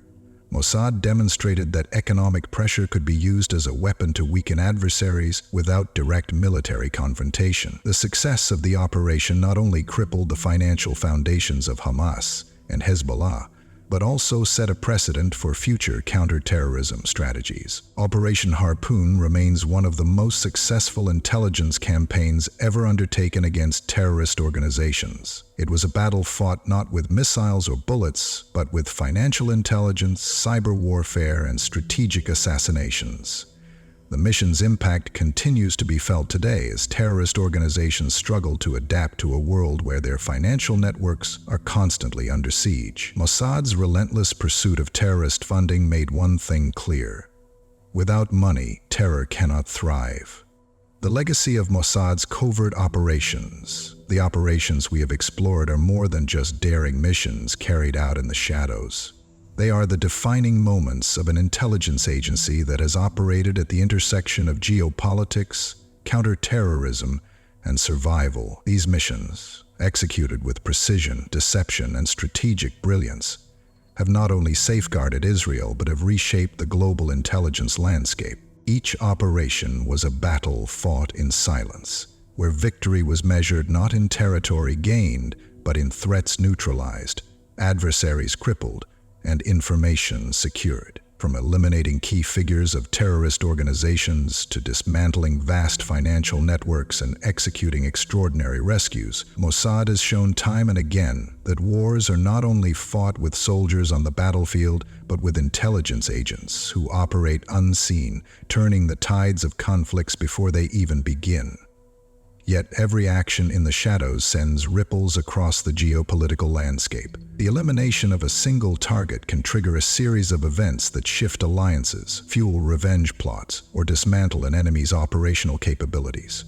Mossad demonstrated that economic pressure could be used as a weapon to weaken adversaries without direct military confrontation. The success of the operation not only crippled the financial foundations of Hamas and Hezbollah, but also set a precedent for future counterterrorism strategies. Operation Harpoon remains one of the most successful intelligence campaigns ever undertaken against terrorist organizations. It was a battle fought not with missiles or bullets, but with financial intelligence, cyber warfare, and strategic assassinations. The mission's impact continues to be felt today as terrorist organizations struggle to adapt to a world where their financial networks are constantly under siege. Mossad's relentless pursuit of terrorist funding made one thing clear: without money, terror cannot thrive. The legacy of Mossad's covert operations, the operations we have explored, are more than just daring missions carried out in the shadows. They are the defining moments of an intelligence agency that has operated at the intersection of geopolitics, counterterrorism, and survival. These missions, executed with precision, deception, and strategic brilliance, have not only safeguarded Israel but have reshaped the global intelligence landscape. Each operation was a battle fought in silence, where victory was measured not in territory gained, but in threats neutralized, adversaries crippled, and information secured. From eliminating key figures of terrorist organizations to dismantling vast financial networks and executing extraordinary rescues, Mossad has shown time and again that wars are not only fought with soldiers on the battlefield, but with intelligence agents who operate unseen, turning the tides of conflicts before they even begin. Yet every action in the shadows sends ripples across the geopolitical landscape. The elimination of a single target can trigger a series of events that shift alliances, fuel revenge plots, or dismantle an enemy's operational capabilities.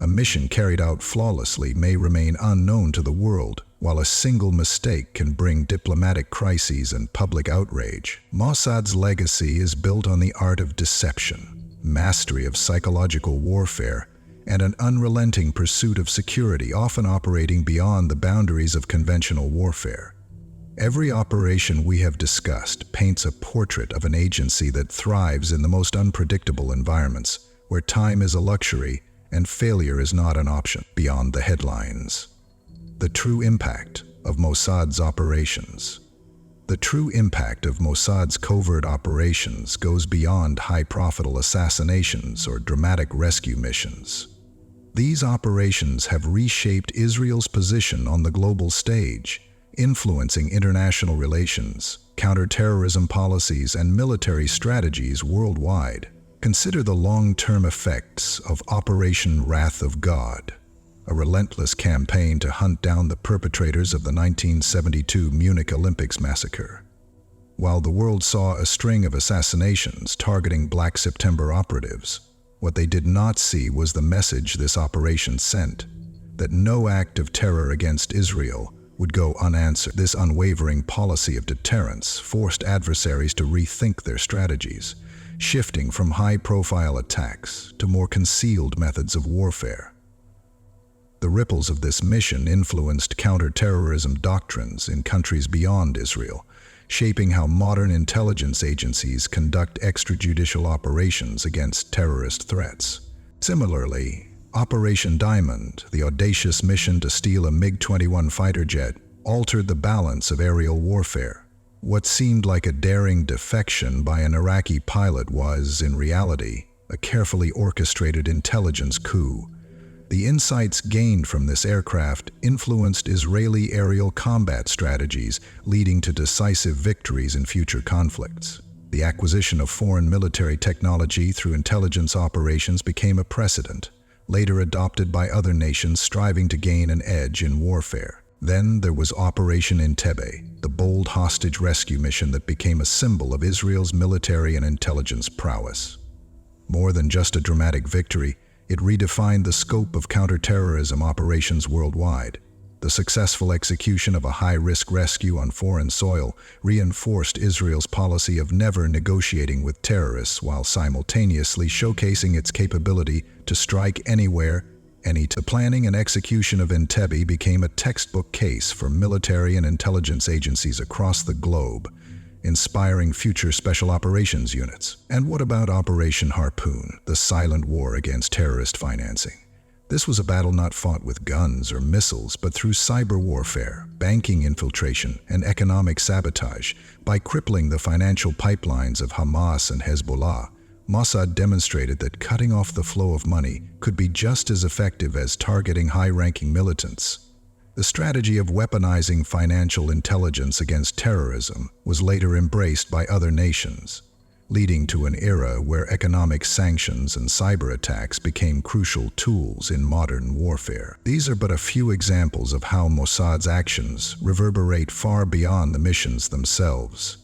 A mission carried out flawlessly may remain unknown to the world, while a single mistake can bring diplomatic crises and public outrage. Mossad's legacy is built on the art of deception, mastery of psychological warfare, and an unrelenting pursuit of security, often operating beyond the boundaries of conventional warfare. Every operation we have discussed paints a portrait of an agency that thrives in the most unpredictable environments, where time is a luxury and failure is not an option. Beyond the headlines, the true impact of Mossad's operations. The true impact of Mossad's covert operations goes beyond high-profile assassinations or dramatic rescue missions. These operations have reshaped Israel's position on the global stage, influencing international relations, counterterrorism policies, and military strategies worldwide. Consider the long-term effects of Operation Wrath of God, a relentless campaign to hunt down the perpetrators of the 1972 Munich Olympics massacre. While the world saw a string of assassinations targeting Black September operatives, what they did not see was the message this operation sent: that no act of terror against Israel would go unanswered. This unwavering policy of deterrence forced adversaries to rethink their strategies, shifting from high-profile attacks to more concealed methods of warfare. The ripples of this mission influenced counterterrorism doctrines in countries beyond Israel, shaping how modern intelligence agencies conduct extrajudicial operations against terrorist threats. Similarly, Operation Diamond, the audacious mission to steal a MiG-21 fighter jet, altered the balance of aerial warfare. What seemed like a daring defection by an Iraqi pilot was, in reality, a carefully orchestrated intelligence coup. The insights gained from this aircraft influenced Israeli aerial combat strategies, leading to decisive victories in future conflicts. The acquisition of foreign military technology through intelligence operations became a precedent, later adopted by other nations striving to gain an edge in warfare. Then there was Operation Entebbe, the bold hostage rescue mission that became a symbol of Israel's military and intelligence prowess. More than just a dramatic victory, it redefined the scope of counterterrorism operations worldwide. The successful execution of a high-risk rescue on foreign soil reinforced Israel's policy of never negotiating with terrorists while simultaneously showcasing its capability to strike anywhere, anytime. The planning and execution of Entebbe became a textbook case for military and intelligence agencies across the globe, inspiring future special operations units. And what about Operation Harpoon, the silent war against terrorist financing? This was a battle not fought with guns or missiles, but through cyber warfare, banking infiltration, and economic sabotage. By crippling the financial pipelines of Hamas and Hezbollah, Mossad demonstrated that cutting off the flow of money could be just as effective as targeting high-ranking militants. The strategy of weaponizing financial intelligence against terrorism was later embraced by other nations, leading to an era where economic sanctions and cyber attacks became crucial tools in modern warfare. These are but a few examples of how Mossad's actions reverberate far beyond the missions themselves.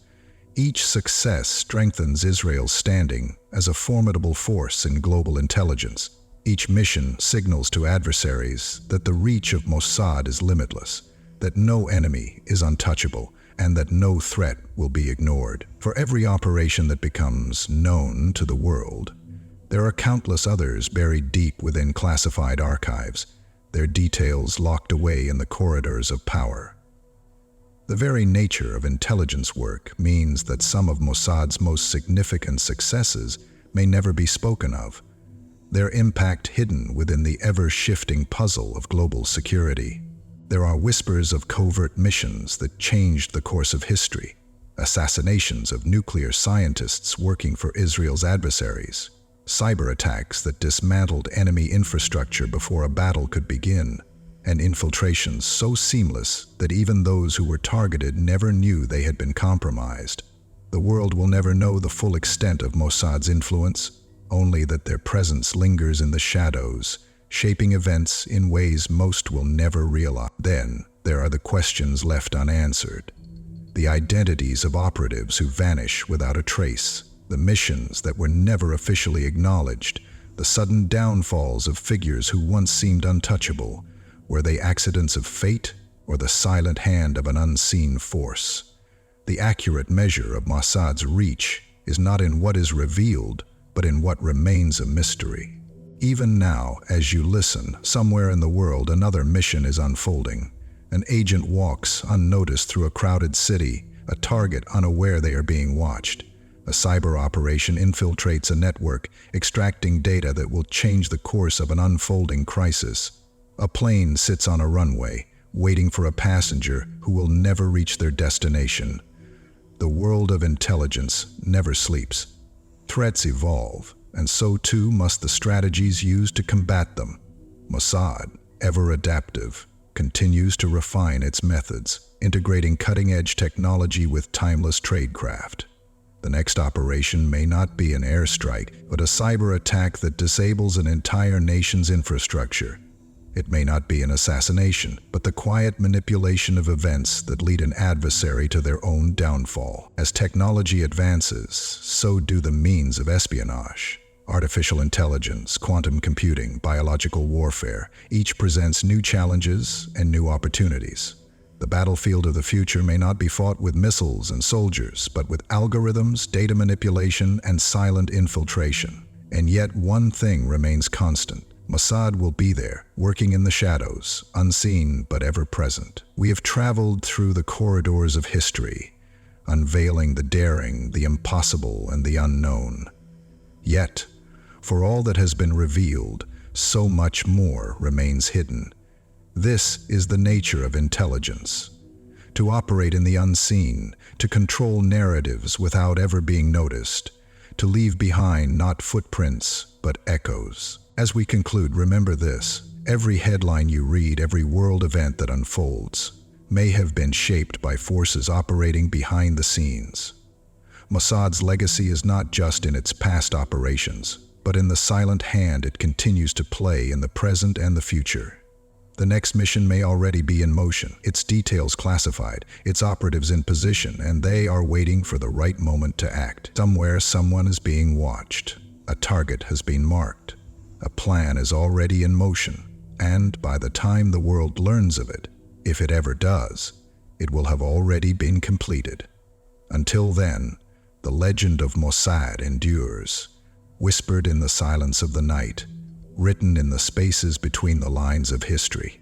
Each success strengthens Israel's standing as a formidable force in global intelligence. Each mission signals to adversaries that the reach of Mossad is limitless, that no enemy is untouchable, and that no threat will be ignored. For every operation that becomes known to the world, there are countless others buried deep within classified archives, their details locked away in the corridors of power. The very nature of intelligence work means that some of Mossad's most significant successes may never be spoken of, their impact hidden within the ever-shifting puzzle of global security. There are whispers of covert missions that changed the course of history, assassinations of nuclear scientists working for Israel's adversaries, cyber attacks that dismantled enemy infrastructure before a battle could begin, and infiltrations so seamless that even those who were targeted never knew they had been compromised. The world will never know the full extent of Mossad's influence, only that their presence lingers in the shadows, shaping events in ways most will never realize. Then, there are the questions left unanswered. The identities of operatives who vanish without a trace, the missions that were never officially acknowledged, the sudden downfalls of figures who once seemed untouchable. Were they accidents of fate or the silent hand of an unseen force? The accurate measure of Mossad's reach is not in what is revealed, but in what remains a mystery. Even now, as you listen, somewhere in the world another mission is unfolding. An agent walks unnoticed through a crowded city, a target unaware they are being watched. A cyber operation infiltrates a network, extracting data that will change the course of an unfolding crisis. A plane sits on a runway, waiting for a passenger who will never reach their destination. The world of intelligence never sleeps. Threats evolve, and so too must the strategies used to combat them. Mossad, ever adaptive, continues to refine its methods, integrating cutting-edge technology with timeless tradecraft. The next operation may not be an airstrike, but a cyber attack that disables an entire nation's infrastructure. It may not be an assassination, but the quiet manipulation of events that lead an adversary to their own downfall. As technology advances, so do the means of espionage. Artificial intelligence, quantum computing, biological warfare, each presents new challenges and new opportunities. The battlefield of the future may not be fought with missiles and soldiers, but with algorithms, data manipulation, and silent infiltration. And yet one thing remains constant. Mossad will be there, working in the shadows, unseen but ever present. We have traveled through the corridors of history, unveiling the daring, the impossible, and the unknown. Yet, for all that has been revealed, so much more remains hidden. This is the nature of intelligence. To operate in the unseen, to control narratives without ever being noticed, to leave behind not footprints, but echoes. As we conclude, remember this: every headline you read, every world event that unfolds, may have been shaped by forces operating behind the scenes. Mossad's legacy is not just in its past operations, but in the silent hand it continues to play in the present and the future. The next mission may already be in motion, its details classified, its operatives in position, and they are waiting for the right moment to act. Somewhere, someone is being watched. A target has been marked. A plan is already in motion, and by the time the world learns of it, if it ever does, it will have already been completed. Until then, the legend of Mossad endures, whispered in the silence of the night, written in the spaces between the lines of history.